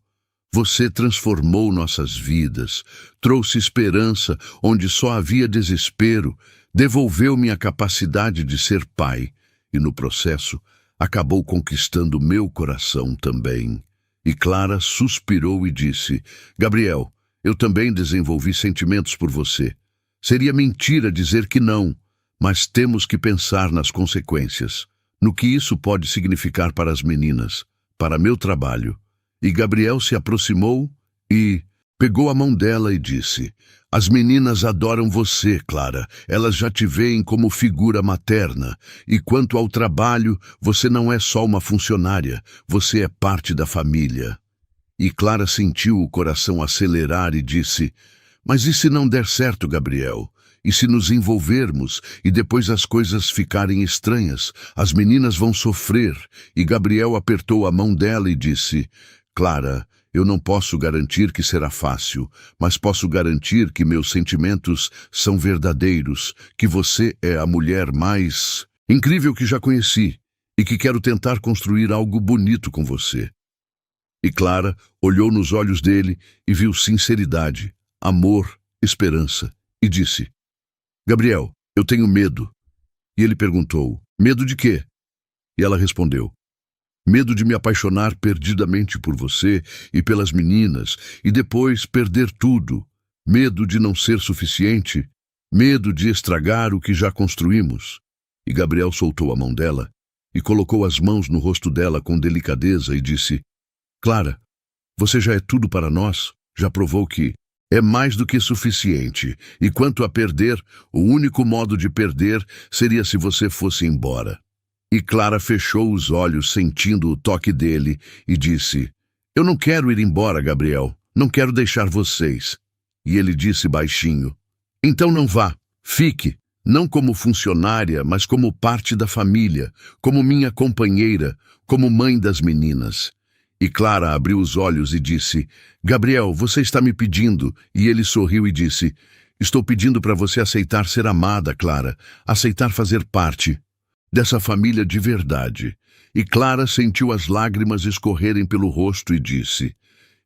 "Você transformou nossas vidas, trouxe esperança onde só havia desespero, devolveu-me a capacidade de ser pai, e no processo acabou conquistando meu coração também." E Clara suspirou e disse: "Gabriel, eu também desenvolvi sentimentos por você. Seria mentira dizer que não, mas temos que pensar nas consequências, no que isso pode significar para as meninas, para meu trabalho." E Gabriel se aproximou e pegou a mão dela e disse: "As meninas adoram você, Clara. Elas já te veem como figura materna. E quanto ao trabalho, você não é só uma funcionária, você é parte da família." E Clara sentiu o coração acelerar e disse: "Mas e se não der certo, Gabriel? E se nos envolvermos e depois as coisas ficarem estranhas? As meninas vão sofrer." E Gabriel apertou a mão dela e disse: "Clara, eu não posso garantir que será fácil, mas posso garantir que meus sentimentos são verdadeiros, que você é a mulher mais incrível que já conheci e que quero tentar construir algo bonito com você." E Clara olhou nos olhos dele e viu sinceridade, amor, esperança, e disse: "Gabriel, eu tenho medo." E ele perguntou: "Medo de quê?" E ela respondeu: "Medo de me apaixonar perdidamente por você e pelas meninas, e depois perder tudo. Medo de não ser suficiente. Medo de estragar o que já construímos." E Gabriel soltou a mão dela e colocou as mãos no rosto dela com delicadeza e disse: "Clara, você já é tudo para nós. Já provou que é mais do que suficiente. E quanto a perder, o único modo de perder seria se você fosse embora." E Clara fechou os olhos sentindo o toque dele e disse: "Eu não quero ir embora, Gabriel. Não quero deixar vocês." E ele disse baixinho: "Então não vá. Fique, não como funcionária, mas como parte da família, como minha companheira, como mãe das meninas." E Clara abriu os olhos e disse: Gabriel, você está me pedindo. E ele sorriu e disse: Estou pedindo para você aceitar ser amada, Clara, aceitar fazer parte dessa família de verdade. E Clara sentiu as lágrimas escorrerem pelo rosto e disse: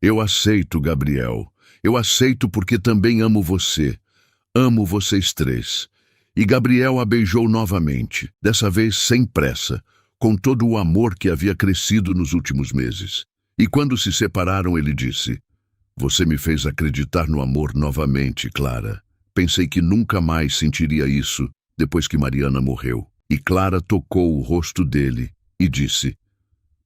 Eu aceito, Gabriel. Eu aceito porque também amo você. Amo vocês três. E Gabriel a beijou novamente, dessa vez sem pressa, com todo o amor que havia crescido nos últimos meses. E quando se separaram, ele disse: Você me fez acreditar no amor novamente, Clara. Pensei que nunca mais sentiria isso depois que Mariana morreu. E Clara tocou o rosto dele e disse: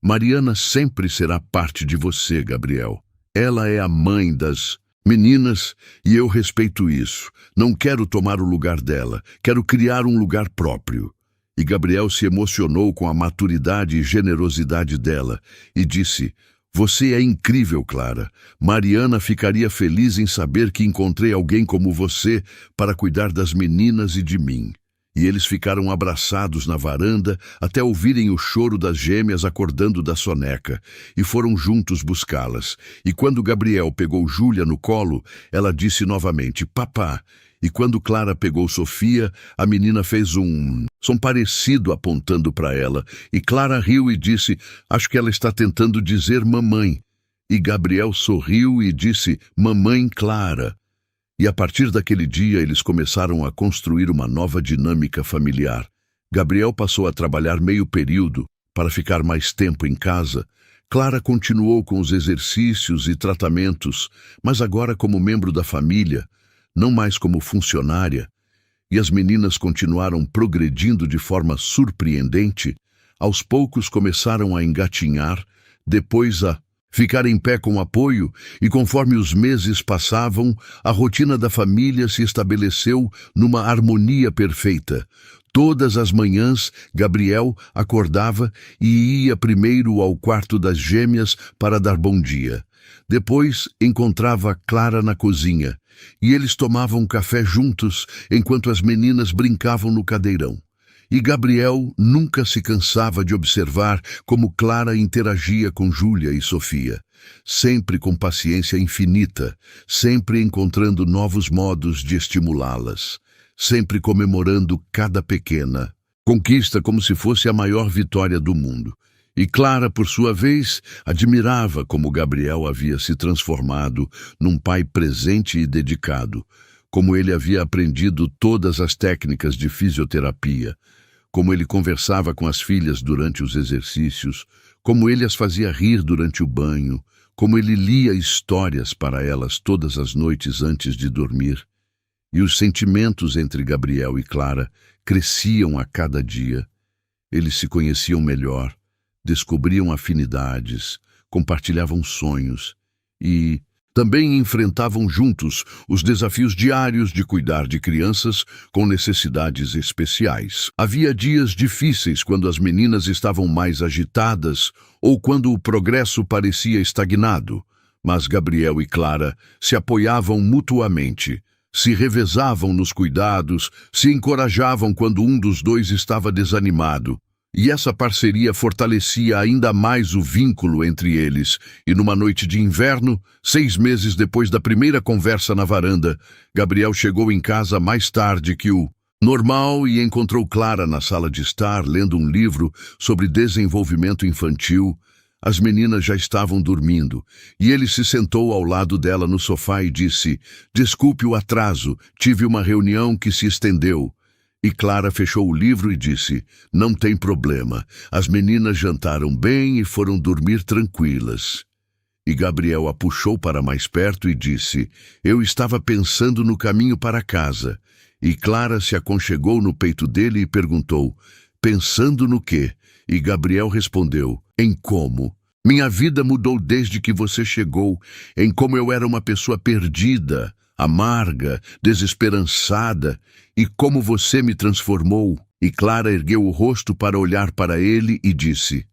Mariana sempre será parte de você, Gabriel. Ela é a mãe das meninas e eu respeito isso. Não quero tomar o lugar dela, quero criar um lugar próprio. E Gabriel se emocionou com a maturidade e generosidade dela e disse: Você é incrível, Clara. Mariana ficaria feliz em saber que encontrei alguém como você para cuidar das meninas e de mim. E eles ficaram abraçados na varanda até ouvirem o choro das gêmeas acordando da soneca, e foram juntos buscá-las. E quando Gabriel pegou Júlia no colo, ela disse novamente: Papá. E quando Clara pegou Sofia, a menina fez um som parecido apontando para ela. E Clara riu e disse: Acho que ela está tentando dizer mamãe. E Gabriel sorriu e disse: Mamãe Clara. E a partir daquele dia eles começaram a construir uma nova dinâmica familiar. Gabriel passou a trabalhar meio período para ficar mais tempo em casa. Clara continuou com os exercícios e tratamentos, mas agora como membro da família, não mais como funcionária. E as meninas continuaram progredindo de forma surpreendente. Aos poucos começaram a engatinhar, depois a ficar em pé com apoio, e conforme os meses passavam, a rotina da família se estabeleceu numa harmonia perfeita. Todas as manhãs, Gabriel acordava e ia primeiro ao quarto das gêmeas para dar bom dia. Depois encontrava Clara na cozinha, e eles tomavam café juntos enquanto as meninas brincavam no cadeirão. E Gabriel nunca se cansava de observar como Clara interagia com Júlia e Sofia, sempre com paciência infinita, sempre encontrando novos modos de estimulá-las, sempre comemorando cada pequena conquista como se fosse a maior vitória do mundo. E Clara, por sua vez, admirava como Gabriel havia se transformado num pai presente e dedicado, como ele havia aprendido todas as técnicas de fisioterapia, como ele conversava com as filhas durante os exercícios, como ele as fazia rir durante o banho, como ele lia histórias para elas todas as noites antes de dormir. E os sentimentos entre Gabriel e Clara cresciam a cada dia. Eles se conheciam melhor, descobriam afinidades, compartilhavam sonhos e também enfrentavam juntos os desafios diários de cuidar de crianças com necessidades especiais. Havia dias difíceis quando as meninas estavam mais agitadas ou quando o progresso parecia estagnado, mas Gabriel e Clara se apoiavam mutuamente, se revezavam nos cuidados, se encorajavam quando um dos dois estava desanimado. E essa parceria fortalecia ainda mais o vínculo entre eles. E numa noite de inverno, 6 meses depois da primeira conversa na varanda, Gabriel chegou em casa mais tarde que o normal e encontrou Clara na sala de estar, lendo um livro sobre desenvolvimento infantil. As meninas já estavam dormindo, e ele se sentou ao lado dela no sofá e disse: Desculpe o atraso, tive uma reunião que se estendeu. E Clara fechou o livro e disse: Não tem problema. As meninas jantaram bem e foram dormir tranquilas. E Gabriel a puxou para mais perto e disse: Eu estava pensando no caminho para casa. E Clara se aconchegou no peito dele e perguntou: Pensando no quê? E Gabriel respondeu: Em como? Minha vida mudou desde que você chegou, em como eu era uma pessoa perdida, amarga, desesperançada, e como você me transformou. E Clara ergueu o rosto para olhar para ele e disse: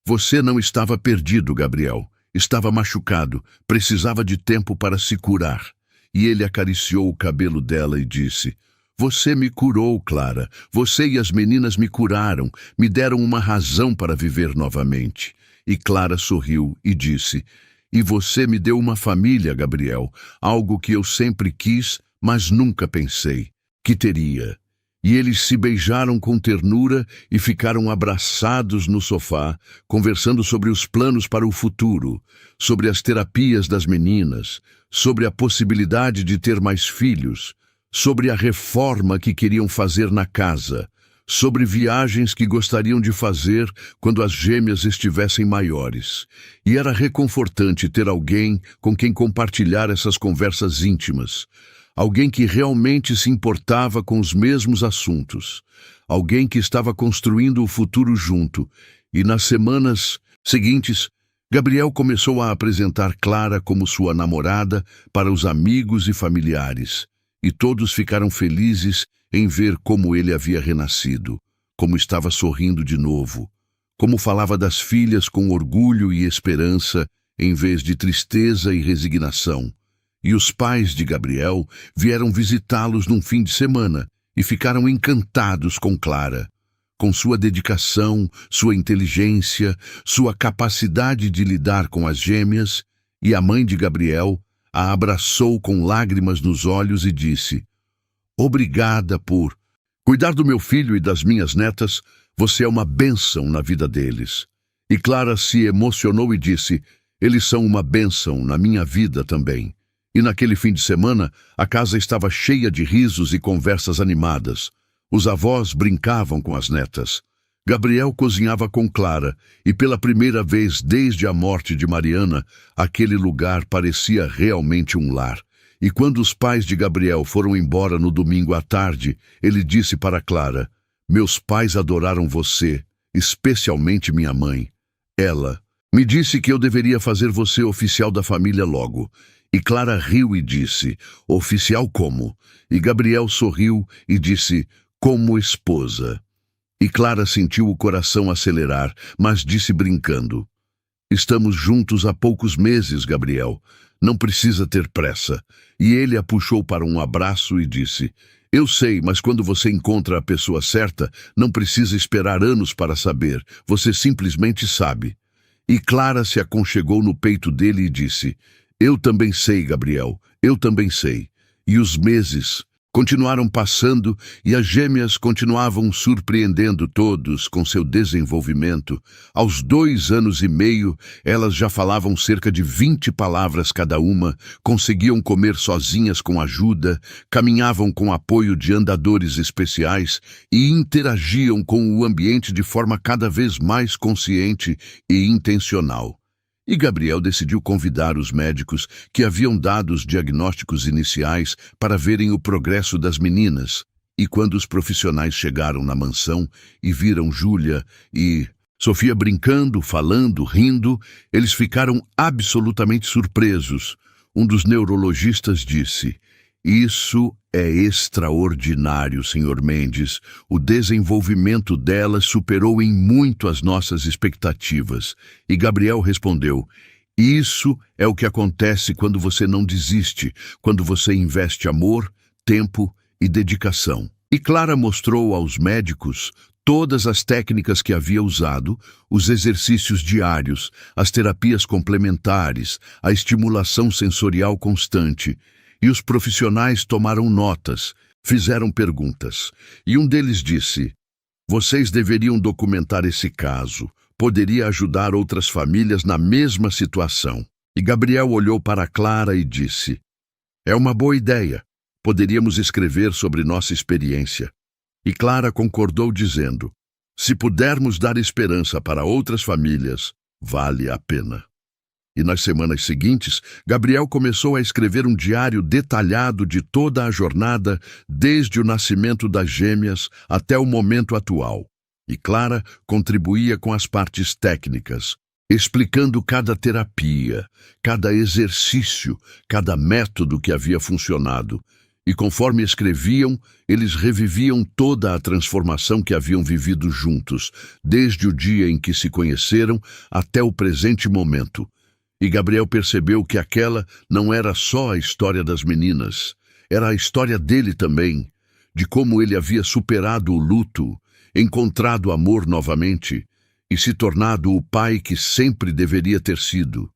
Você não estava perdido, Gabriel. Estava machucado, precisava de tempo para se curar. E ele acariciou o cabelo dela e disse: Você me curou, Clara. Você e as meninas me curaram, me deram uma razão para viver novamente. E Clara sorriu e disse: "E você me deu uma família, Gabriel, algo que eu sempre quis, mas nunca pensei que teria." E eles se beijaram com ternura e ficaram abraçados no sofá, conversando sobre os planos para o futuro, sobre as terapias das meninas, sobre a possibilidade de ter mais filhos, sobre a reforma que queriam fazer na casa, sobre viagens que gostariam de fazer quando as gêmeas estivessem maiores. E era reconfortante ter alguém com quem compartilhar essas conversas íntimas. Alguém que realmente se importava com os mesmos assuntos. Alguém que estava construindo o futuro junto. E nas semanas seguintes, Gabriel começou a apresentar Clara como sua namorada para os amigos e familiares. E todos ficaram felizes em ver como ele havia renascido, como estava sorrindo de novo, como falava das filhas com orgulho e esperança, em vez de tristeza e resignação. E os pais de Gabriel vieram visitá-los num fim de semana e ficaram encantados com Clara, com sua dedicação, sua inteligência, sua capacidade de lidar com as gêmeas, e a mãe de Gabriel a abraçou com lágrimas nos olhos e disse: "Obrigada por cuidar do meu filho e das minhas netas, você é uma bênção na vida deles." E Clara se emocionou e disse: "Eles são uma bênção na minha vida também." E naquele fim de semana, a casa estava cheia de risos e conversas animadas. Os avós brincavam com as netas. Gabriel cozinhava com Clara, e pela primeira vez desde a morte de Mariana, aquele lugar parecia realmente um lar. E quando os pais de Gabriel foram embora no domingo à tarde, ele disse para Clara: "Meus pais adoraram você, especialmente minha mãe. Ela me disse que eu deveria fazer você oficial da família logo." E Clara riu e disse: "Oficial como?" E Gabriel sorriu e disse: "Como esposa." E Clara sentiu o coração acelerar, mas disse brincando: "Estamos juntos há poucos meses, Gabriel. Não precisa ter pressa." E ele a puxou para um abraço e disse: "Eu sei, mas quando você encontra a pessoa certa, não precisa esperar anos para saber. Você simplesmente sabe." E Clara se aconchegou no peito dele e disse: "Eu também sei, Gabriel, eu também sei." E os meses continuaram passando e as gêmeas continuavam surpreendendo todos com seu desenvolvimento. Aos 2 anos e meio, elas já falavam cerca de 20 palavras cada uma, conseguiam comer sozinhas com ajuda, caminhavam com apoio de andadores especiais e interagiam com o ambiente de forma cada vez mais consciente e intencional. E Gabriel decidiu convidar os médicos que haviam dado os diagnósticos iniciais para verem o progresso das meninas. E quando os profissionais chegaram na mansão e viram Júlia e Sofia brincando, falando, rindo, eles ficaram absolutamente surpresos. Um dos neurologistas disse: "Isso é extraordinário, Sr. Mendes. O desenvolvimento delas superou em muito as nossas expectativas." E Gabriel respondeu: "Isso é o que acontece quando você não desiste, quando você investe amor, tempo e dedicação." E Clara mostrou aos médicos todas as técnicas que havia usado, os exercícios diários, as terapias complementares, a estimulação sensorial constante. E os profissionais tomaram notas, fizeram perguntas. E um deles disse: "Vocês deveriam documentar esse caso. Poderia ajudar outras famílias na mesma situação." E Gabriel olhou para Clara e disse: "É uma boa ideia. Poderíamos escrever sobre nossa experiência." E Clara concordou dizendo: "Se pudermos dar esperança para outras famílias, vale a pena." E nas semanas seguintes, Gabriel começou a escrever um diário detalhado de toda a jornada, desde o nascimento das gêmeas até o momento atual. E Clara contribuía com as partes técnicas, explicando cada terapia, cada exercício, cada método que havia funcionado. E conforme escreviam, eles reviviam toda a transformação que haviam vivido juntos, desde o dia em que se conheceram até o presente momento. E Gabriel percebeu que aquela não era só a história das meninas, era a história dele também, de como ele havia superado o luto, encontrado amor novamente e se tornado o pai que sempre deveria ter sido.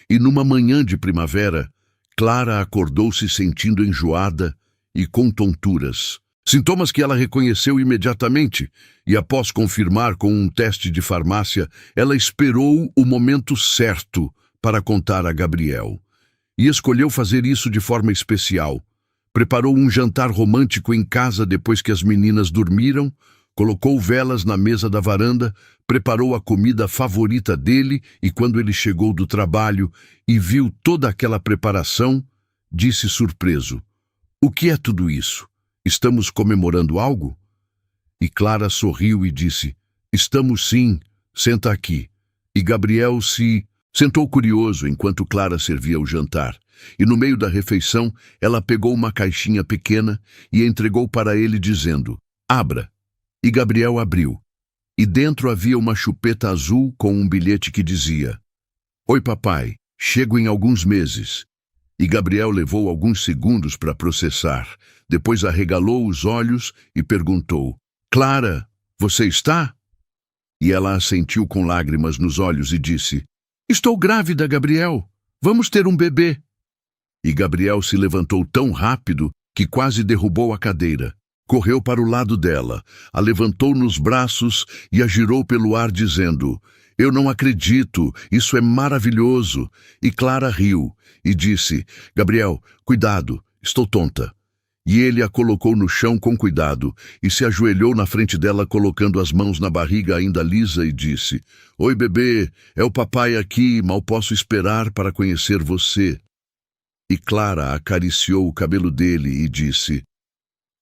E numa manhã de primavera, Clara acordou se sentindo enjoada e com tonturas. Sintomas que ela reconheceu imediatamente, e após confirmar com um teste de farmácia, ela esperou o momento certo para contar a Gabriel. E escolheu fazer isso de forma especial. Preparou um jantar romântico em casa depois que as meninas dormiram, colocou velas na mesa da varanda, preparou a comida favorita dele e quando ele chegou do trabalho e viu toda aquela preparação, disse surpreso: "O que é tudo isso? Estamos comemorando algo?" E Clara sorriu e disse: "Estamos sim, senta aqui." E Gabriel se sentou curioso enquanto Clara servia o jantar. E no meio da refeição, ela pegou uma caixinha pequena e entregou para ele dizendo: "Abra." E Gabriel abriu. E dentro havia uma chupeta azul com um bilhete que dizia: "Oi, papai, chego em alguns meses." E Gabriel levou alguns segundos para processar. Depois arregalou os olhos e perguntou: "Clara, você está?" E ela assentiu com lágrimas nos olhos e disse: "Estou grávida, Gabriel. Vamos ter um bebê." E Gabriel se levantou tão rápido que quase derrubou a cadeira. Correu para o lado dela, a levantou nos braços e a girou pelo ar dizendo: "Eu não acredito, isso é maravilhoso." E Clara riu e disse: "Gabriel, cuidado, estou tonta." E ele a colocou no chão com cuidado e se ajoelhou na frente dela colocando as mãos na barriga ainda lisa e disse: "Oi, bebê, é o papai aqui, mal posso esperar para conhecer você." E Clara acariciou o cabelo dele e disse: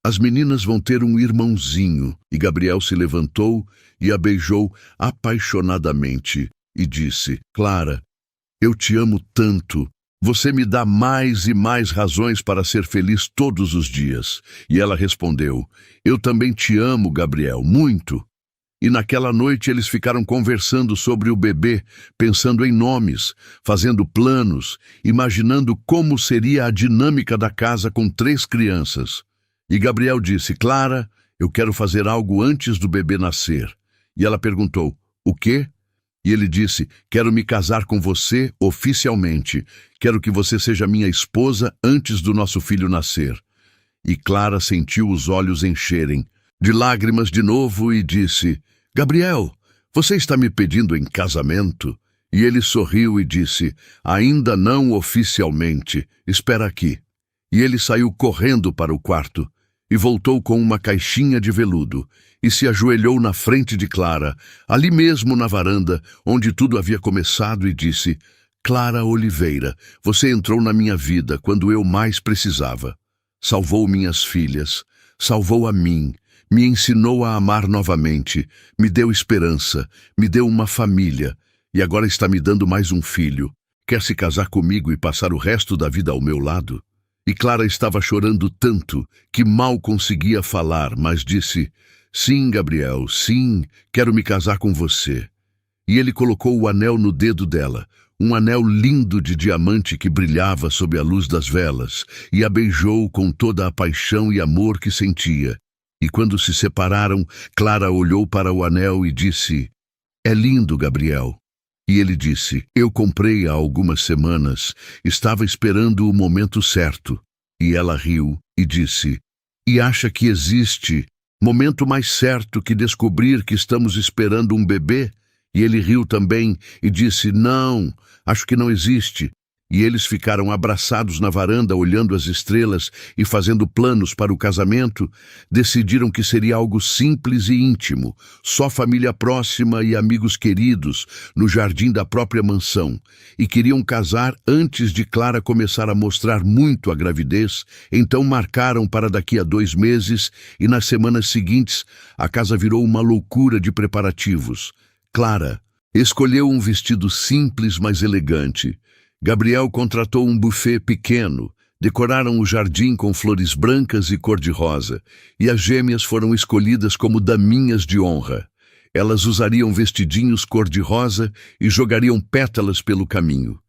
"As meninas vão ter um irmãozinho." E Gabriel se levantou e a beijou apaixonadamente e disse: "Clara, eu te amo tanto. Você me dá mais e mais razões para ser feliz todos os dias." E ela respondeu: "Eu também te amo, Gabriel, muito." E naquela noite eles ficaram conversando sobre o bebê, pensando em nomes, fazendo planos, imaginando como seria a dinâmica da casa com 3 crianças. E Gabriel disse: "Clara, eu quero fazer algo antes do bebê nascer." E ela perguntou: "O quê?" E ele disse: "Quero me casar com você oficialmente. Quero que você seja minha esposa antes do nosso filho nascer." E Clara sentiu os olhos encherem de lágrimas de novo e disse: "Gabriel, você está me pedindo em casamento?" E ele sorriu e disse: "Ainda não oficialmente. Espera aqui." E ele saiu correndo para o quarto e voltou com uma caixinha de veludo e se ajoelhou na frente de Clara, ali mesmo na varanda, onde tudo havia começado, e disse: "Clara Oliveira, você entrou na minha vida quando eu mais precisava. Salvou minhas filhas, salvou a mim, me ensinou a amar novamente, me deu esperança, me deu uma família, e agora está me dando mais um filho. Quer se casar comigo e passar o resto da vida ao meu lado?" E Clara estava chorando tanto que mal conseguia falar, mas disse: "Sim, Gabriel, sim, quero me casar com você." E ele colocou o anel no dedo dela, um anel lindo de diamante que brilhava sob a luz das velas, e a beijou com toda a paixão e amor que sentia. E quando se separaram, Clara olhou para o anel e disse: "É lindo, Gabriel." E ele disse: "Eu comprei há algumas semanas, estava esperando o momento certo." E ela riu e disse: "E acha que existe momento mais certo que descobrir que estamos esperando um bebê?" E ele riu também e disse: "Não, acho que não existe." E eles ficaram abraçados na varanda, olhando as estrelas e fazendo planos para o casamento. Decidiram que seria algo simples e íntimo, só família próxima e amigos queridos, no jardim da própria mansão. E queriam casar antes de Clara começar a mostrar muito a gravidez. Então marcaram para daqui a 2 meses e nas semanas seguintes a casa virou uma loucura de preparativos. Clara escolheu um vestido simples, mas elegante. Gabriel contratou um buffet pequeno, decoraram o jardim com flores brancas e cor-de-rosa, e as gêmeas foram escolhidas como daminhas de honra. Elas usariam vestidinhos cor-de-rosa e jogariam pétalas pelo caminho.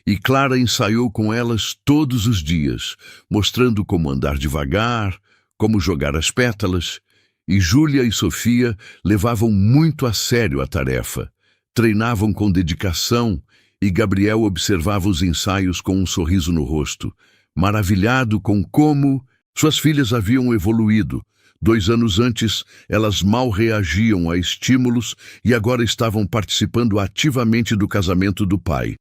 E Clara ensaiou com elas todos os dias, mostrando como andar devagar, como jogar as pétalas, e Júlia e Sofia levavam muito a sério a tarefa. treinavam com dedicação e Gabriel observava os ensaios com um sorriso no rosto, maravilhado com como suas filhas haviam evoluído. 2 anos antes, elas mal reagiam a estímulos e agora estavam participando ativamente do casamento do pai.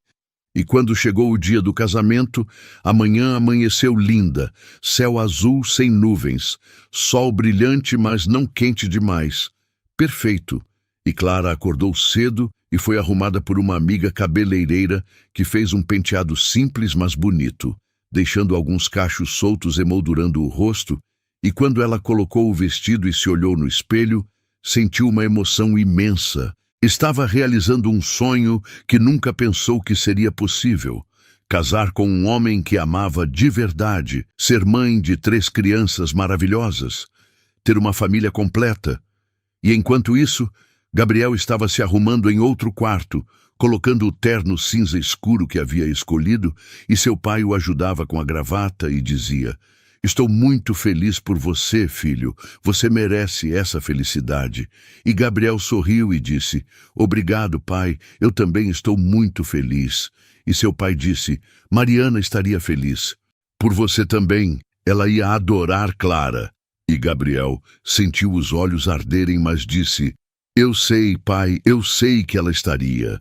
E quando chegou o dia do casamento, a manhã amanheceu linda, céu azul sem nuvens, sol brilhante, mas não quente demais. Perfeito. E Clara acordou cedo e foi arrumada por uma amiga cabeleireira que fez um penteado simples, mas bonito, deixando alguns cachos soltos emoldurando o rosto, e quando ela colocou o vestido e se olhou no espelho, sentiu uma emoção imensa. Estava realizando um sonho que nunca pensou que seria possível. Casar com um homem que amava de verdade, ser mãe de 3 crianças maravilhosas, ter uma família completa. E enquanto isso, Gabriel estava se arrumando em outro quarto, colocando o terno cinza escuro que havia escolhido, e seu pai o ajudava com a gravata e dizia: "Estou muito feliz por você, filho. Você merece essa felicidade." E Gabriel sorriu e disse: "Obrigado, pai. Eu também estou muito feliz." E seu pai disse: "Mariana estaria feliz. Por você também. Ela ia adorar Clara." E Gabriel sentiu os olhos arderem, mas disse: "Eu sei, pai, eu sei que ela estaria."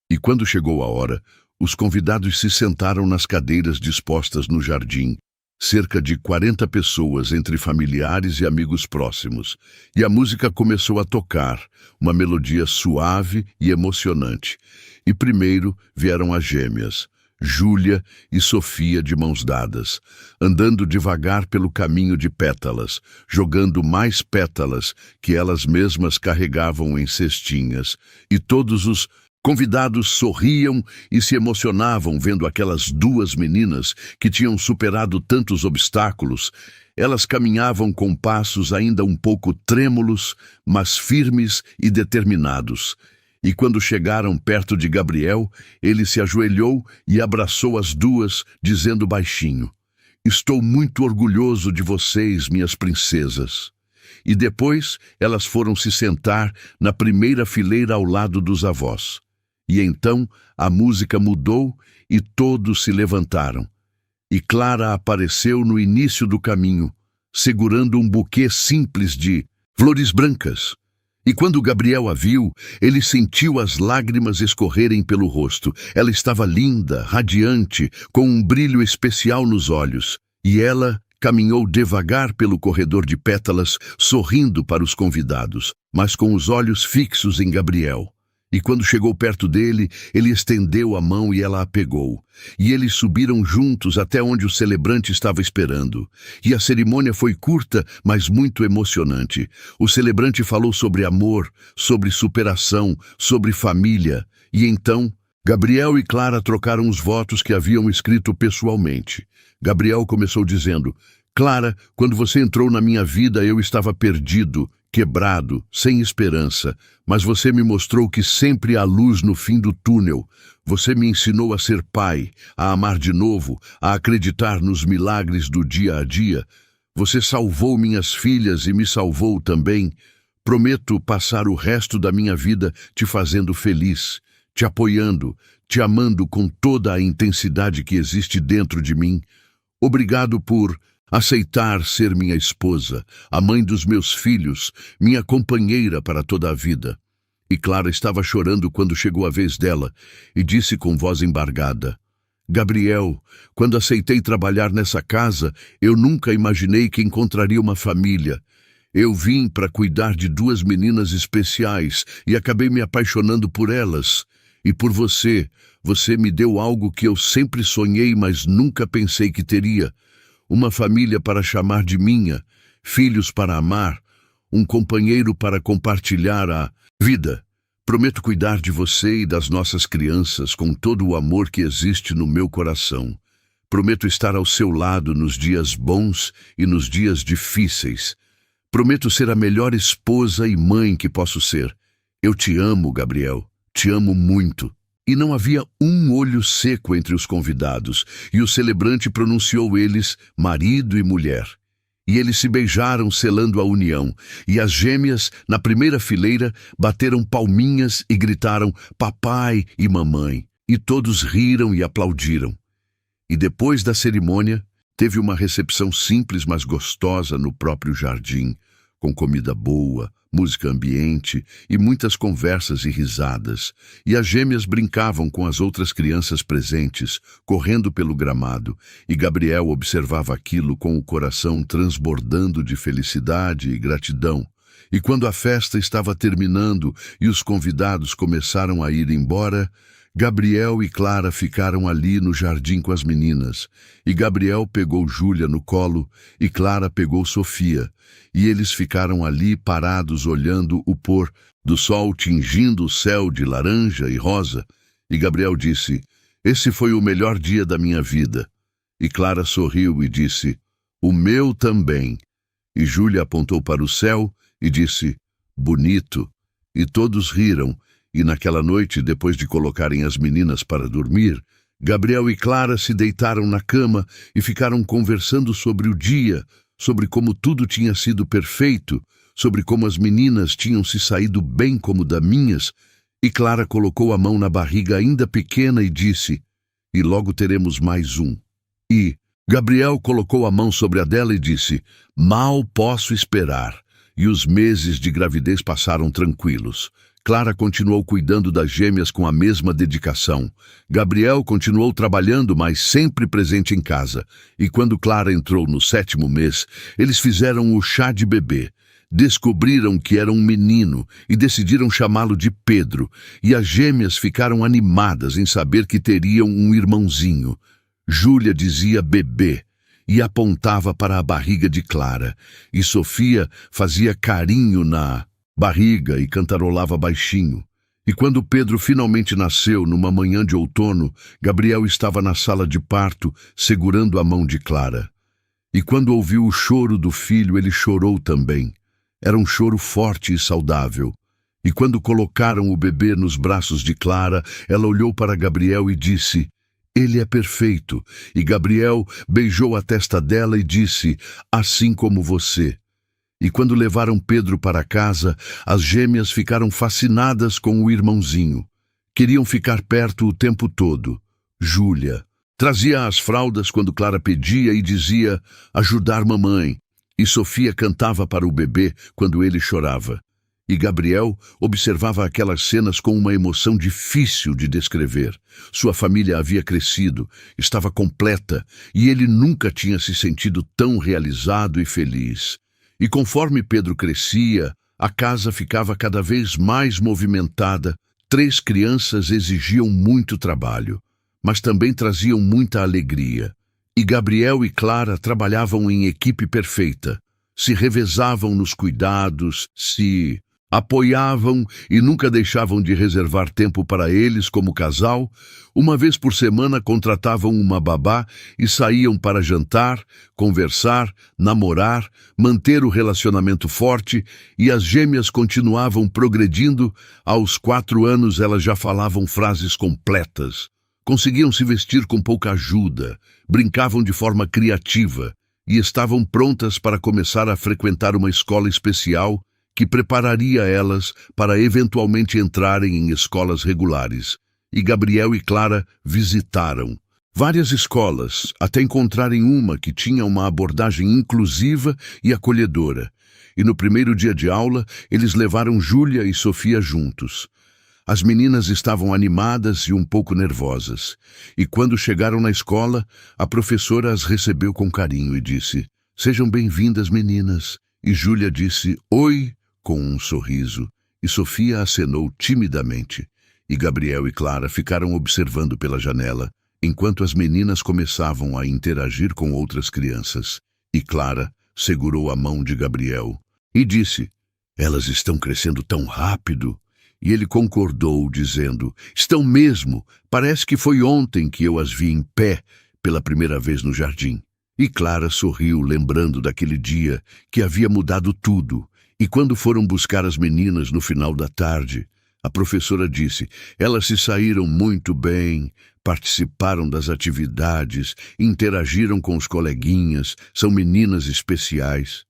E quando chegou a hora, os convidados se sentaram nas cadeiras dispostas no jardim. Cerca de 40 pessoas, entre familiares e amigos próximos. E a música começou a tocar, uma melodia suave e emocionante. E primeiro vieram as gêmeas, Júlia e Sofia, de mãos dadas, andando devagar pelo caminho de pétalas, jogando mais pétalas que elas mesmas carregavam em cestinhas. E todos os convidados sorriam e se emocionavam vendo aquelas 2 meninas que tinham superado tantos obstáculos. Elas caminhavam com passos ainda um pouco trêmulos, mas firmes e determinados. E quando chegaram perto de Gabriel, ele se ajoelhou e abraçou as 2, dizendo baixinho: "Estou muito orgulhoso de vocês, minhas princesas." E depois elas foram se sentar na primeira fileira ao lado dos avós. E então a música mudou e todos se levantaram. E Clara apareceu no início do caminho, segurando um buquê simples de flores brancas. E quando Gabriel a viu, ele sentiu as lágrimas escorrerem pelo rosto. Ela estava linda, radiante, com um brilho especial nos olhos. E ela caminhou devagar pelo corredor de pétalas, sorrindo para os convidados, mas com os olhos fixos em Gabriel. E quando chegou perto dele, ele estendeu a mão e ela a pegou. E eles subiram juntos até onde o celebrante estava esperando. E a cerimônia foi curta, mas muito emocionante. O celebrante falou sobre amor, sobre superação, sobre família. E então, Gabriel e Clara trocaram os votos que haviam escrito pessoalmente. Gabriel começou dizendo: "Clara, quando você entrou na minha vida, eu estava perdido, quebrado, sem esperança, mas você me mostrou que sempre há luz no fim do túnel. Você me ensinou a ser pai, a amar de novo, a acreditar nos milagres do dia a dia. Você salvou minhas filhas e me salvou também. Prometo passar o resto da minha vida te fazendo feliz, te apoiando, te amando com toda a intensidade que existe dentro de mim. Obrigado por aceitar ser minha esposa, a mãe dos meus filhos, minha companheira para toda a vida." E Clara estava chorando quando chegou a vez dela e disse com voz embargada: "Gabriel, quando aceitei trabalhar nessa casa, eu nunca imaginei que encontraria uma família. Eu vim para cuidar de 2 meninas especiais e acabei me apaixonando por elas. E por você, você me deu algo que eu sempre sonhei, mas nunca pensei que teria. Uma família para chamar de minha, filhos para amar, um companheiro para compartilhar a vida. Prometo cuidar de você e das nossas crianças com todo o amor que existe no meu coração. Prometo estar ao seu lado nos dias bons e nos dias difíceis. Prometo ser a melhor esposa e mãe que posso ser. Eu te amo, Gabriel. Te amo muito." E não havia um olho seco entre os convidados, e o celebrante pronunciou eles marido e mulher. E eles se beijaram, selando a união. E as gêmeas, na primeira fileira, bateram palminhas e gritaram papai e mamãe. E todos riram e aplaudiram. E depois da cerimônia, teve uma recepção simples, mas gostosa no próprio jardim, com comida boa, música ambiente e muitas conversas e risadas. E as gêmeas brincavam com as outras crianças presentes, correndo pelo gramado, e Gabriel observava aquilo com o coração transbordando de felicidade e gratidão. E quando a festa estava terminando e os convidados começaram a ir embora, Gabriel e Clara ficaram ali no jardim com as meninas, e Gabriel pegou Júlia no colo e Clara pegou Sofia, e eles ficaram ali parados olhando o pôr do sol tingindo o céu de laranja e rosa, e Gabriel disse, esse foi o melhor dia da minha vida. E Clara sorriu e disse, o meu também. E Júlia apontou para o céu e disse, bonito, e todos riram. E naquela noite, depois de colocarem as meninas para dormir, Gabriel e Clara se deitaram na cama e ficaram conversando sobre o dia, sobre como tudo tinha sido perfeito, sobre como as meninas tinham se saído bem como daminhas, e Clara colocou a mão na barriga ainda pequena e disse, e logo teremos mais um. E Gabriel colocou a mão sobre a dela e disse, mal posso esperar. E os meses de gravidez passaram tranquilos. Clara continuou cuidando das gêmeas com a mesma dedicação. Gabriel continuou trabalhando, mas sempre presente em casa. E quando Clara entrou no 7º mês, eles fizeram o chá de bebê. Descobriram que era um menino e decidiram chamá-lo de Pedro. E as gêmeas ficaram animadas em saber que teriam um irmãozinho. Júlia dizia bebê e apontava para a barriga de Clara. E Sofia fazia carinho na barriga e cantarolava baixinho. E quando Pedro finalmente nasceu, numa manhã de outono, Gabriel estava na sala de parto, segurando a mão de Clara. E quando ouviu o choro do filho, ele chorou também. Era um choro forte e saudável. E quando colocaram o bebê nos braços de Clara, ela olhou para Gabriel e disse, ele é perfeito. E Gabriel beijou a testa dela e disse, assim como você. E quando levaram Pedro para casa, as gêmeas ficaram fascinadas com o irmãozinho. Queriam ficar perto o tempo todo. Júlia trazia as fraldas quando Clara pedia e dizia, ajudar mamãe. E Sofia cantava para o bebê quando ele chorava. E Gabriel observava aquelas cenas com uma emoção difícil de descrever. Sua família havia crescido, estava completa, e ele nunca tinha se sentido tão realizado e feliz. E conforme Pedro crescia, a casa ficava cada vez mais movimentada. 3 crianças exigiam muito trabalho, mas também traziam muita alegria. E Gabriel e Clara trabalhavam em equipe perfeita. Se revezavam nos cuidados, se apoiavam e nunca deixavam de reservar tempo para eles como casal. Uma vez por semana contratavam uma babá e saíam para jantar, conversar, namorar, manter o relacionamento forte, e as gêmeas continuavam progredindo. Aos 4 anos elas já falavam frases completas. Conseguiam se vestir com pouca ajuda, brincavam de forma criativa e estavam prontas para começar a frequentar uma escola especial que prepararia elas para eventualmente entrarem em escolas regulares. E Gabriel e Clara visitaram várias escolas, até encontrarem uma que tinha uma abordagem inclusiva e acolhedora. E no primeiro dia de aula, eles levaram Júlia e Sofia juntos. As meninas estavam animadas e um pouco nervosas. E quando chegaram na escola, a professora as recebeu com carinho e disse, sejam bem-vindas, meninas. E Júlia disse, oi, com um sorriso, e Sofia acenou timidamente. E Gabriel e Clara ficaram observando pela janela, enquanto as meninas começavam a interagir com outras crianças. E Clara segurou a mão de Gabriel e disse, elas estão crescendo tão rápido. E ele concordou, dizendo, estão mesmo, parece que foi ontem que eu as vi em pé pela primeira vez no jardim. E Clara sorriu, lembrando daquele dia que havia mudado tudo. E quando foram buscar as meninas no final da tarde, A professora disse: elas se saíram muito bem, participaram das atividades, interagiram com os coleguinhas, são meninas especiais.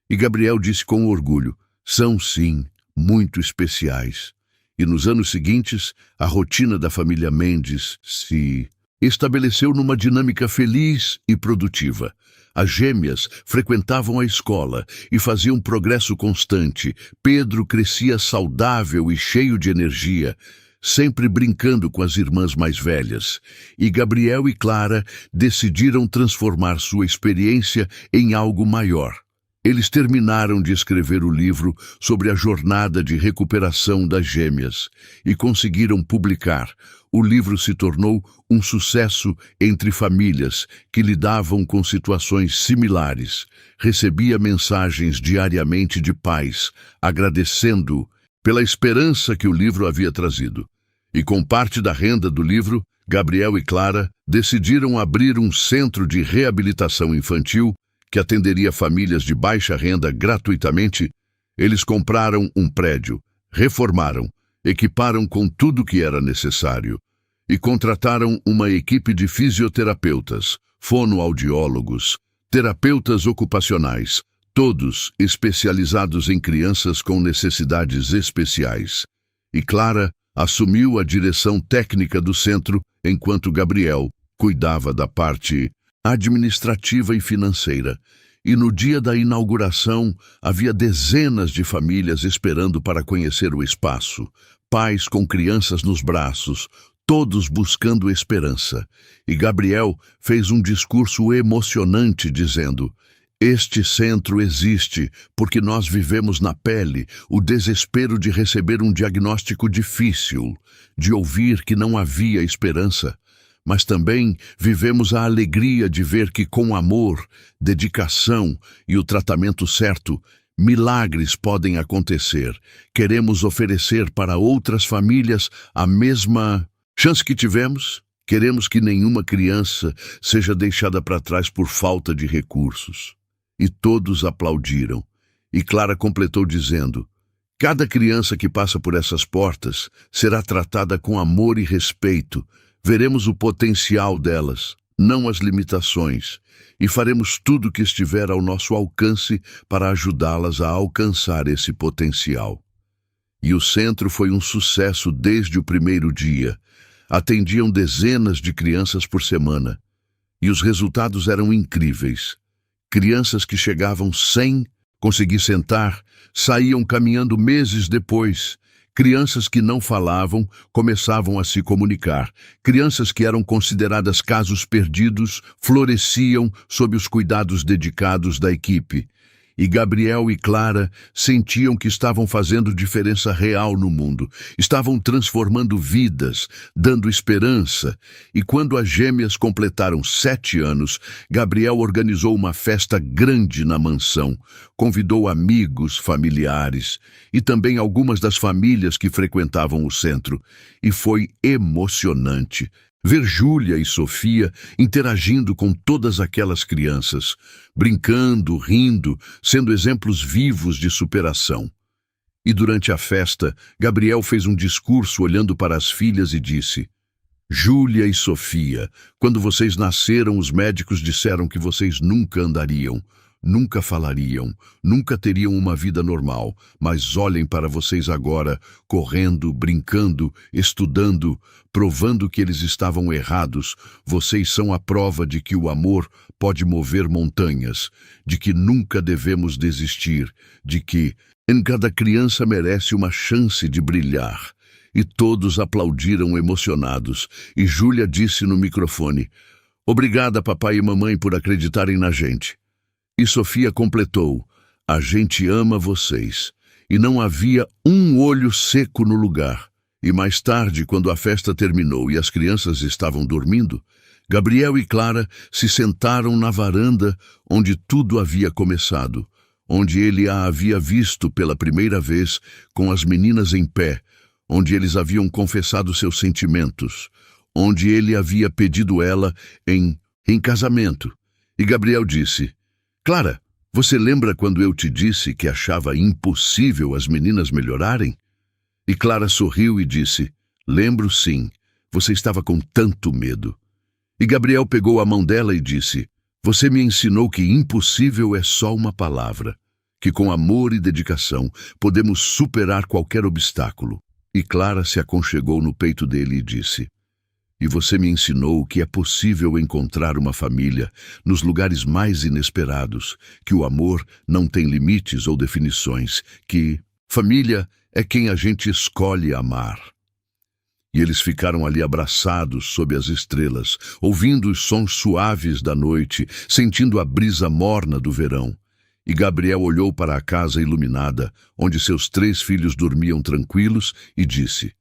E Gabriel disse com orgulho: são sim, muito especiais. E nos anos seguintes, a rotina da família Mendes se estabeleceu numa dinâmica feliz e produtiva. As gêmeas frequentavam a escola e faziam progresso constante. Pedro crescia saudável e cheio de energia, sempre brincando com as irmãs mais velhas. E Gabriel e Clara decidiram transformar sua experiência em algo maior. Eles terminaram de escrever o livro sobre a jornada de recuperação das gêmeas e conseguiram publicar. O livro se tornou um sucesso entre famílias que lidavam com situações similares. Recebia mensagens diariamente de pais, agradecendo pela esperança que o livro havia trazido. E com parte da renda do livro, Gabriel e Clara decidiram abrir um centro de reabilitação infantil que atenderia famílias de baixa renda gratuitamente. Eles compraram um prédio, reformaram, equiparam com tudo que era necessário e contrataram uma equipe de fisioterapeutas, fonoaudiólogos, terapeutas ocupacionais, todos especializados em crianças com necessidades especiais. E Clara assumiu a direção técnica do centro, enquanto Gabriel cuidava da parte administrativa e financeira. E no dia da inauguração, havia dezenas de famílias esperando para conhecer o espaço. Pais com crianças nos braços, todos buscando esperança. E Gabriel fez um discurso emocionante dizendo: este centro existe porque nós vivemos na pele o desespero de receber um diagnóstico difícil, de ouvir que não havia esperança. Mas também vivemos a alegria de ver que com amor, dedicação e o tratamento certo, milagres podem acontecer. Queremos oferecer para outras famílias a mesma chance que tivemos. Queremos que nenhuma criança seja deixada para trás por falta de recursos. E todos aplaudiram. E Clara completou dizendo: cada criança que passa por essas portas será tratada com amor e respeito. Veremos o potencial delas, não as limitações, e faremos tudo o que estiver ao nosso alcance para ajudá-las a alcançar esse potencial. E o centro foi um sucesso desde o primeiro dia. Atendiam dezenas de crianças por semana, e os resultados eram incríveis. Crianças que chegavam sem conseguir sentar, saíam caminhando meses depois. Crianças que não falavam começavam a se comunicar. Crianças que eram consideradas casos perdidos floresciam sob os cuidados dedicados da equipe. E Gabriel e Clara sentiam que estavam fazendo diferença real no mundo. Estavam transformando vidas, dando esperança. E quando as gêmeas completaram 7 anos, Gabriel organizou uma festa grande na mansão. Convidou amigos, familiares e também algumas das famílias que frequentavam o centro. E foi emocionante ver Júlia e Sofia interagindo com todas aquelas crianças, brincando, rindo, sendo exemplos vivos de superação. E durante a festa, Gabriel fez um discurso olhando para as filhas e disse: Júlia e Sofia, quando vocês nasceram, os médicos disseram que vocês nunca andariam, nunca falariam, nunca teriam uma vida normal, mas olhem para vocês agora, correndo, brincando, estudando, provando que eles estavam errados. Vocês são a prova de que o amor pode mover montanhas, de que nunca devemos desistir, de que cada criança merece uma chance de brilhar. E todos aplaudiram emocionados, e Júlia disse no microfone: Obrigada, papai e mamãe, por acreditarem na gente. E Sofia completou: a gente ama vocês. E não havia um olho seco no lugar. E mais tarde, quando a festa terminou e as crianças estavam dormindo, Gabriel e Clara se sentaram na varanda onde tudo havia começado, onde ele a havia visto pela primeira vez com as meninas em pé, onde eles haviam confessado seus sentimentos, onde ele havia pedido ela em casamento. E Gabriel disse: Clara, você lembra quando eu te disse que achava impossível as meninas melhorarem? E Clara sorriu e disse: "Lembro sim, você estava com tanto medo." E Gabriel pegou a mão dela e disse: "Você me ensinou que impossível é só uma palavra, que com amor e dedicação podemos superar qualquer obstáculo." E Clara se aconchegou no peito dele e disse: "E você me ensinou que é possível encontrar uma família nos lugares mais inesperados, que o amor não tem limites ou definições, que família é quem a gente escolhe amar." E eles ficaram ali abraçados sob as estrelas, ouvindo os sons suaves da noite, sentindo a brisa morna do verão. E Gabriel olhou para a casa iluminada, onde seus 3 filhos dormiam tranquilos, e disse: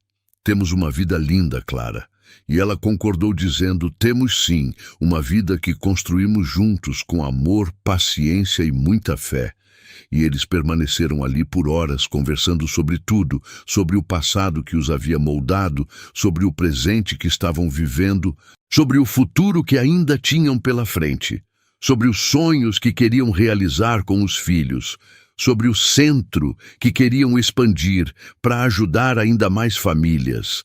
"Temos uma vida linda, Clara." E ela concordou dizendo: "Temos sim, uma vida que construímos juntos com amor, paciência e muita fé." E eles permaneceram ali por horas conversando sobre tudo, sobre o passado que os havia moldado, sobre o presente que estavam vivendo, sobre o futuro que ainda tinham pela frente, sobre os sonhos que queriam realizar com os filhos, sobre o centro que queriam expandir para ajudar ainda mais famílias,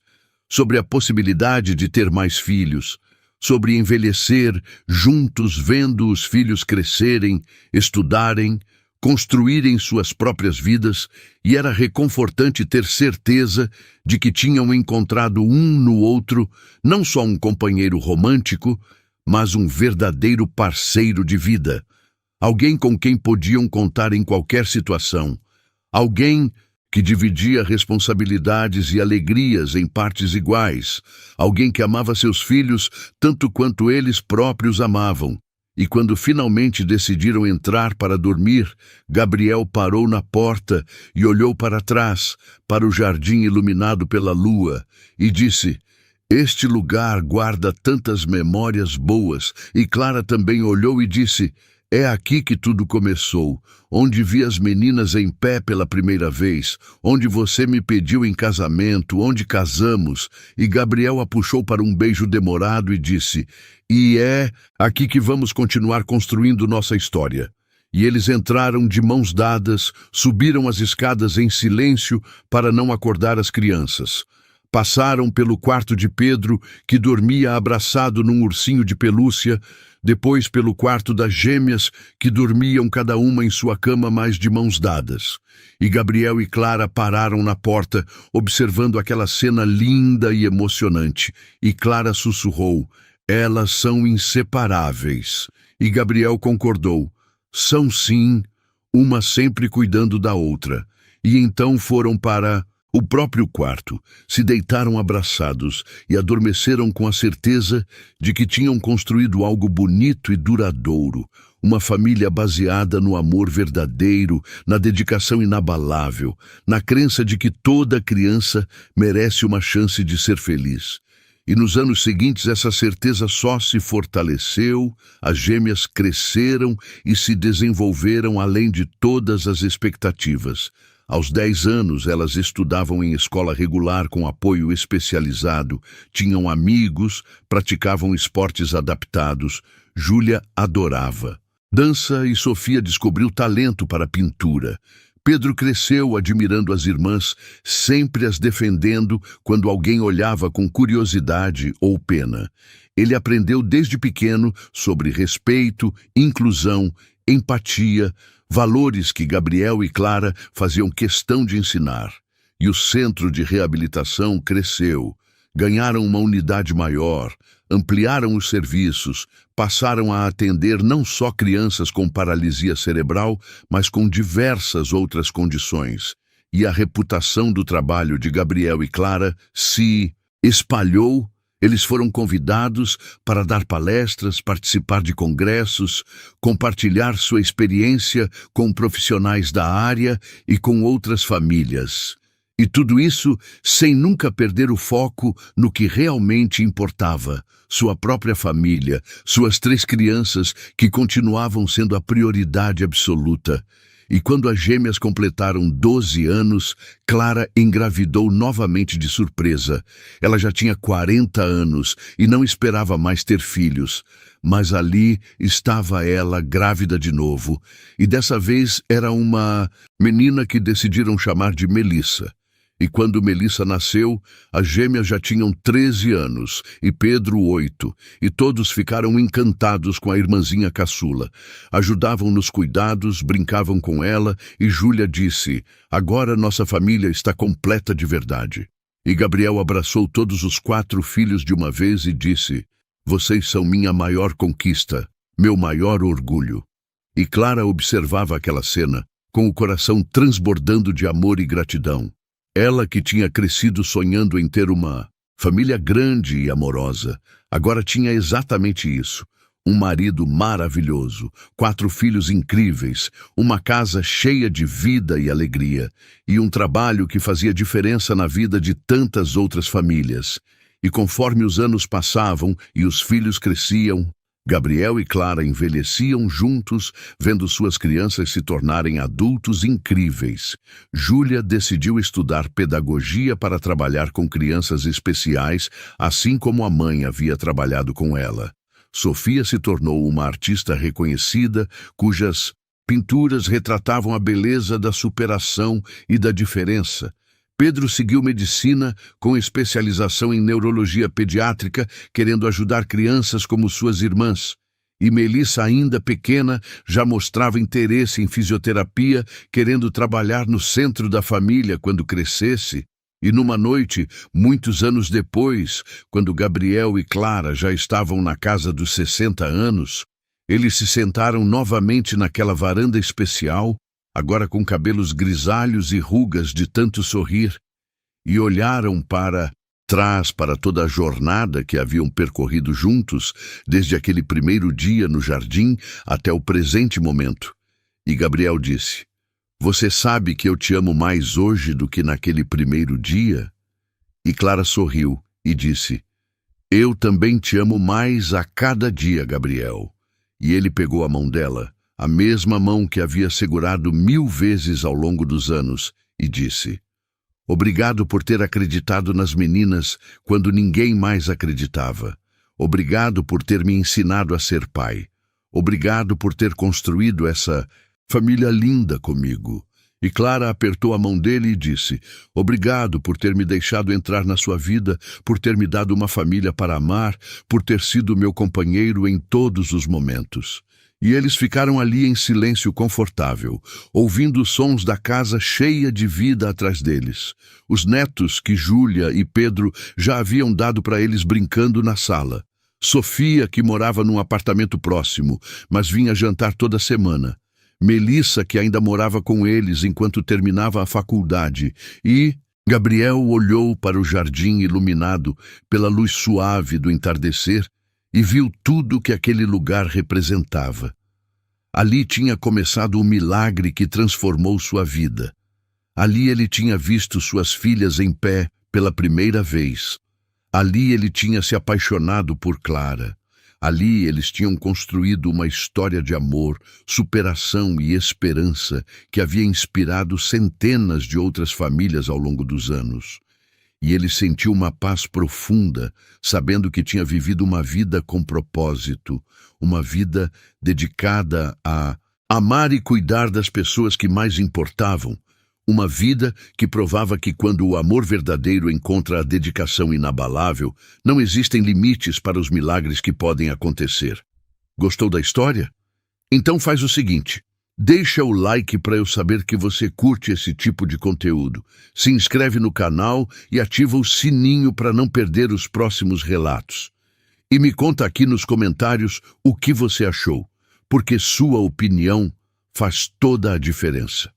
sobre a possibilidade de ter mais filhos, sobre envelhecer juntos vendo os filhos crescerem, estudarem, construírem suas próprias vidas, e era reconfortante ter certeza de que tinham encontrado um no outro não só um companheiro romântico, mas um verdadeiro parceiro de vida, alguém com quem podiam contar em qualquer situação, alguém que dividia responsabilidades e alegrias em partes iguais, alguém que amava seus filhos tanto quanto eles próprios amavam. E quando finalmente decidiram entrar para dormir, Gabriel parou na porta e olhou para trás, para o jardim iluminado pela lua, e disse: "Este lugar guarda tantas memórias boas." E Clara também olhou e disse: "É aqui que tudo começou, onde vi as meninas em pé pela primeira vez, onde você me pediu em casamento, onde casamos." E Gabriel a puxou para um beijo demorado e disse: "E é aqui que vamos continuar construindo nossa história." E eles entraram de mãos dadas, subiram as escadas em silêncio para não acordar as crianças. Passaram pelo quarto de Pedro, que dormia abraçado num ursinho de pelúcia, depois pelo quarto das gêmeas, que dormiam cada uma em sua cama, mas de mãos dadas. E Gabriel e Clara pararam na porta, observando aquela cena linda e emocionante. E Clara sussurrou: "Elas são inseparáveis." E Gabriel concordou: "São sim, uma sempre cuidando da outra." E então foram para o próprio quarto, se deitaram abraçados e adormeceram com a certeza de que tinham construído algo bonito e duradouro, uma família baseada no amor verdadeiro, na dedicação inabalável, na crença de que toda criança merece uma chance de ser feliz. E nos anos seguintes essa certeza só se fortaleceu, as gêmeas cresceram e se desenvolveram além de todas as expectativas. Aos 10 anos, elas estudavam em escola regular com apoio especializado, tinham amigos, praticavam esportes adaptados. Júlia adorava dança e Sofia descobriu talento para pintura. Pedro cresceu admirando as irmãs, sempre as defendendo quando alguém olhava com curiosidade ou pena. Ele aprendeu desde pequeno sobre respeito, inclusão, empatia, valores que Gabriel e Clara faziam questão de ensinar. E o centro de reabilitação cresceu. Ganharam uma unidade maior, ampliaram os serviços, passaram a atender não só crianças com paralisia cerebral, mas com diversas outras condições. E a reputação do trabalho de Gabriel e Clara se espalhou. Eles foram convidados para dar palestras, participar de congressos, compartilhar sua experiência com profissionais da área e com outras famílias. E tudo isso sem nunca perder o foco no que realmente importava: sua própria família, suas 3 crianças que continuavam sendo a prioridade absoluta. E quando as gêmeas completaram 12 anos, Clara engravidou novamente de surpresa. Ela já tinha 40 anos e não esperava mais ter filhos. Mas ali estava ela, grávida de novo. E dessa vez era uma menina que decidiram chamar de Melissa. E quando Melissa nasceu, as gêmeas já tinham 13 anos e Pedro 8, e todos ficaram encantados com a irmãzinha caçula. Ajudavam nos cuidados, brincavam com ela, e Júlia disse: "Agora nossa família está completa de verdade." E Gabriel abraçou todos os 4 filhos de uma vez e disse: "Vocês são minha maior conquista, meu maior orgulho." E Clara observava aquela cena, com o coração transbordando de amor e gratidão. Ela, que tinha crescido sonhando em ter uma família grande e amorosa, agora tinha exatamente isso. Um marido maravilhoso, 4 filhos incríveis, uma casa cheia de vida e alegria, e um trabalho que fazia diferença na vida de tantas outras famílias. E conforme os anos passavam e os filhos cresciam, Gabriel e Clara envelheciam juntos, vendo suas crianças se tornarem adultos incríveis. Júlia decidiu estudar pedagogia para trabalhar com crianças especiais, assim como a mãe havia trabalhado com ela. Sofia se tornou uma artista reconhecida, cujas pinturas retratavam a beleza da superação e da diferença. Pedro seguiu medicina com especialização em neurologia pediátrica, querendo ajudar crianças como suas irmãs. E Melissa, ainda pequena, já mostrava interesse em fisioterapia, querendo trabalhar no centro da família quando crescesse. E numa noite, muitos anos depois, quando Gabriel e Clara já estavam na casa dos 60 anos, eles se sentaram novamente naquela varanda especial, agora com cabelos grisalhos e rugas de tanto sorrir, e olharam para trás para toda a jornada que haviam percorrido juntos, desde aquele primeiro dia no jardim até o presente momento. E Gabriel disse: "Você sabe que eu te amo mais hoje do que naquele primeiro dia?" E Clara sorriu e disse: "Eu também te amo mais a cada dia, Gabriel." E ele pegou a mão dela, a mesma mão que havia segurado 1000 vezes ao longo dos anos, e disse: "Obrigado por ter acreditado nas meninas quando ninguém mais acreditava. Obrigado por ter me ensinado a ser pai. Obrigado por ter construído essa família linda comigo." E Clara apertou a mão dele e disse: "Obrigado por ter me deixado entrar na sua vida, por ter me dado uma família para amar, por ter sido meu companheiro em todos os momentos." E eles ficaram ali em silêncio confortável, ouvindo os sons da casa cheia de vida atrás deles. Os netos que Júlia e Pedro já haviam dado para eles brincando na sala. Sofia, que morava num apartamento próximo, mas vinha jantar toda semana. Melissa, que ainda morava com eles enquanto terminava a faculdade. E Gabriel olhou para o jardim iluminado pela luz suave do entardecer e viu tudo que aquele lugar representava. Ali tinha começado o milagre que transformou sua vida. Ali ele tinha visto suas filhas em pé pela primeira vez. Ali ele tinha se apaixonado por Clara. Ali eles tinham construído uma história de amor, superação e esperança que havia inspirado centenas de outras famílias ao longo dos anos. E ele sentiu uma paz profunda, sabendo que tinha vivido uma vida com propósito, uma vida dedicada a amar e cuidar das pessoas que mais importavam, uma vida que provava que quando o amor verdadeiro encontra a dedicação inabalável, não existem limites para os milagres que podem acontecer. Gostou da história? Então faz o seguinte: deixa o like para eu saber que você curte esse tipo de conteúdo. Se inscreve no canal e ativa o sininho para não perder os próximos relatos. E me conta aqui nos comentários o que você achou, porque sua opinião faz toda a diferença.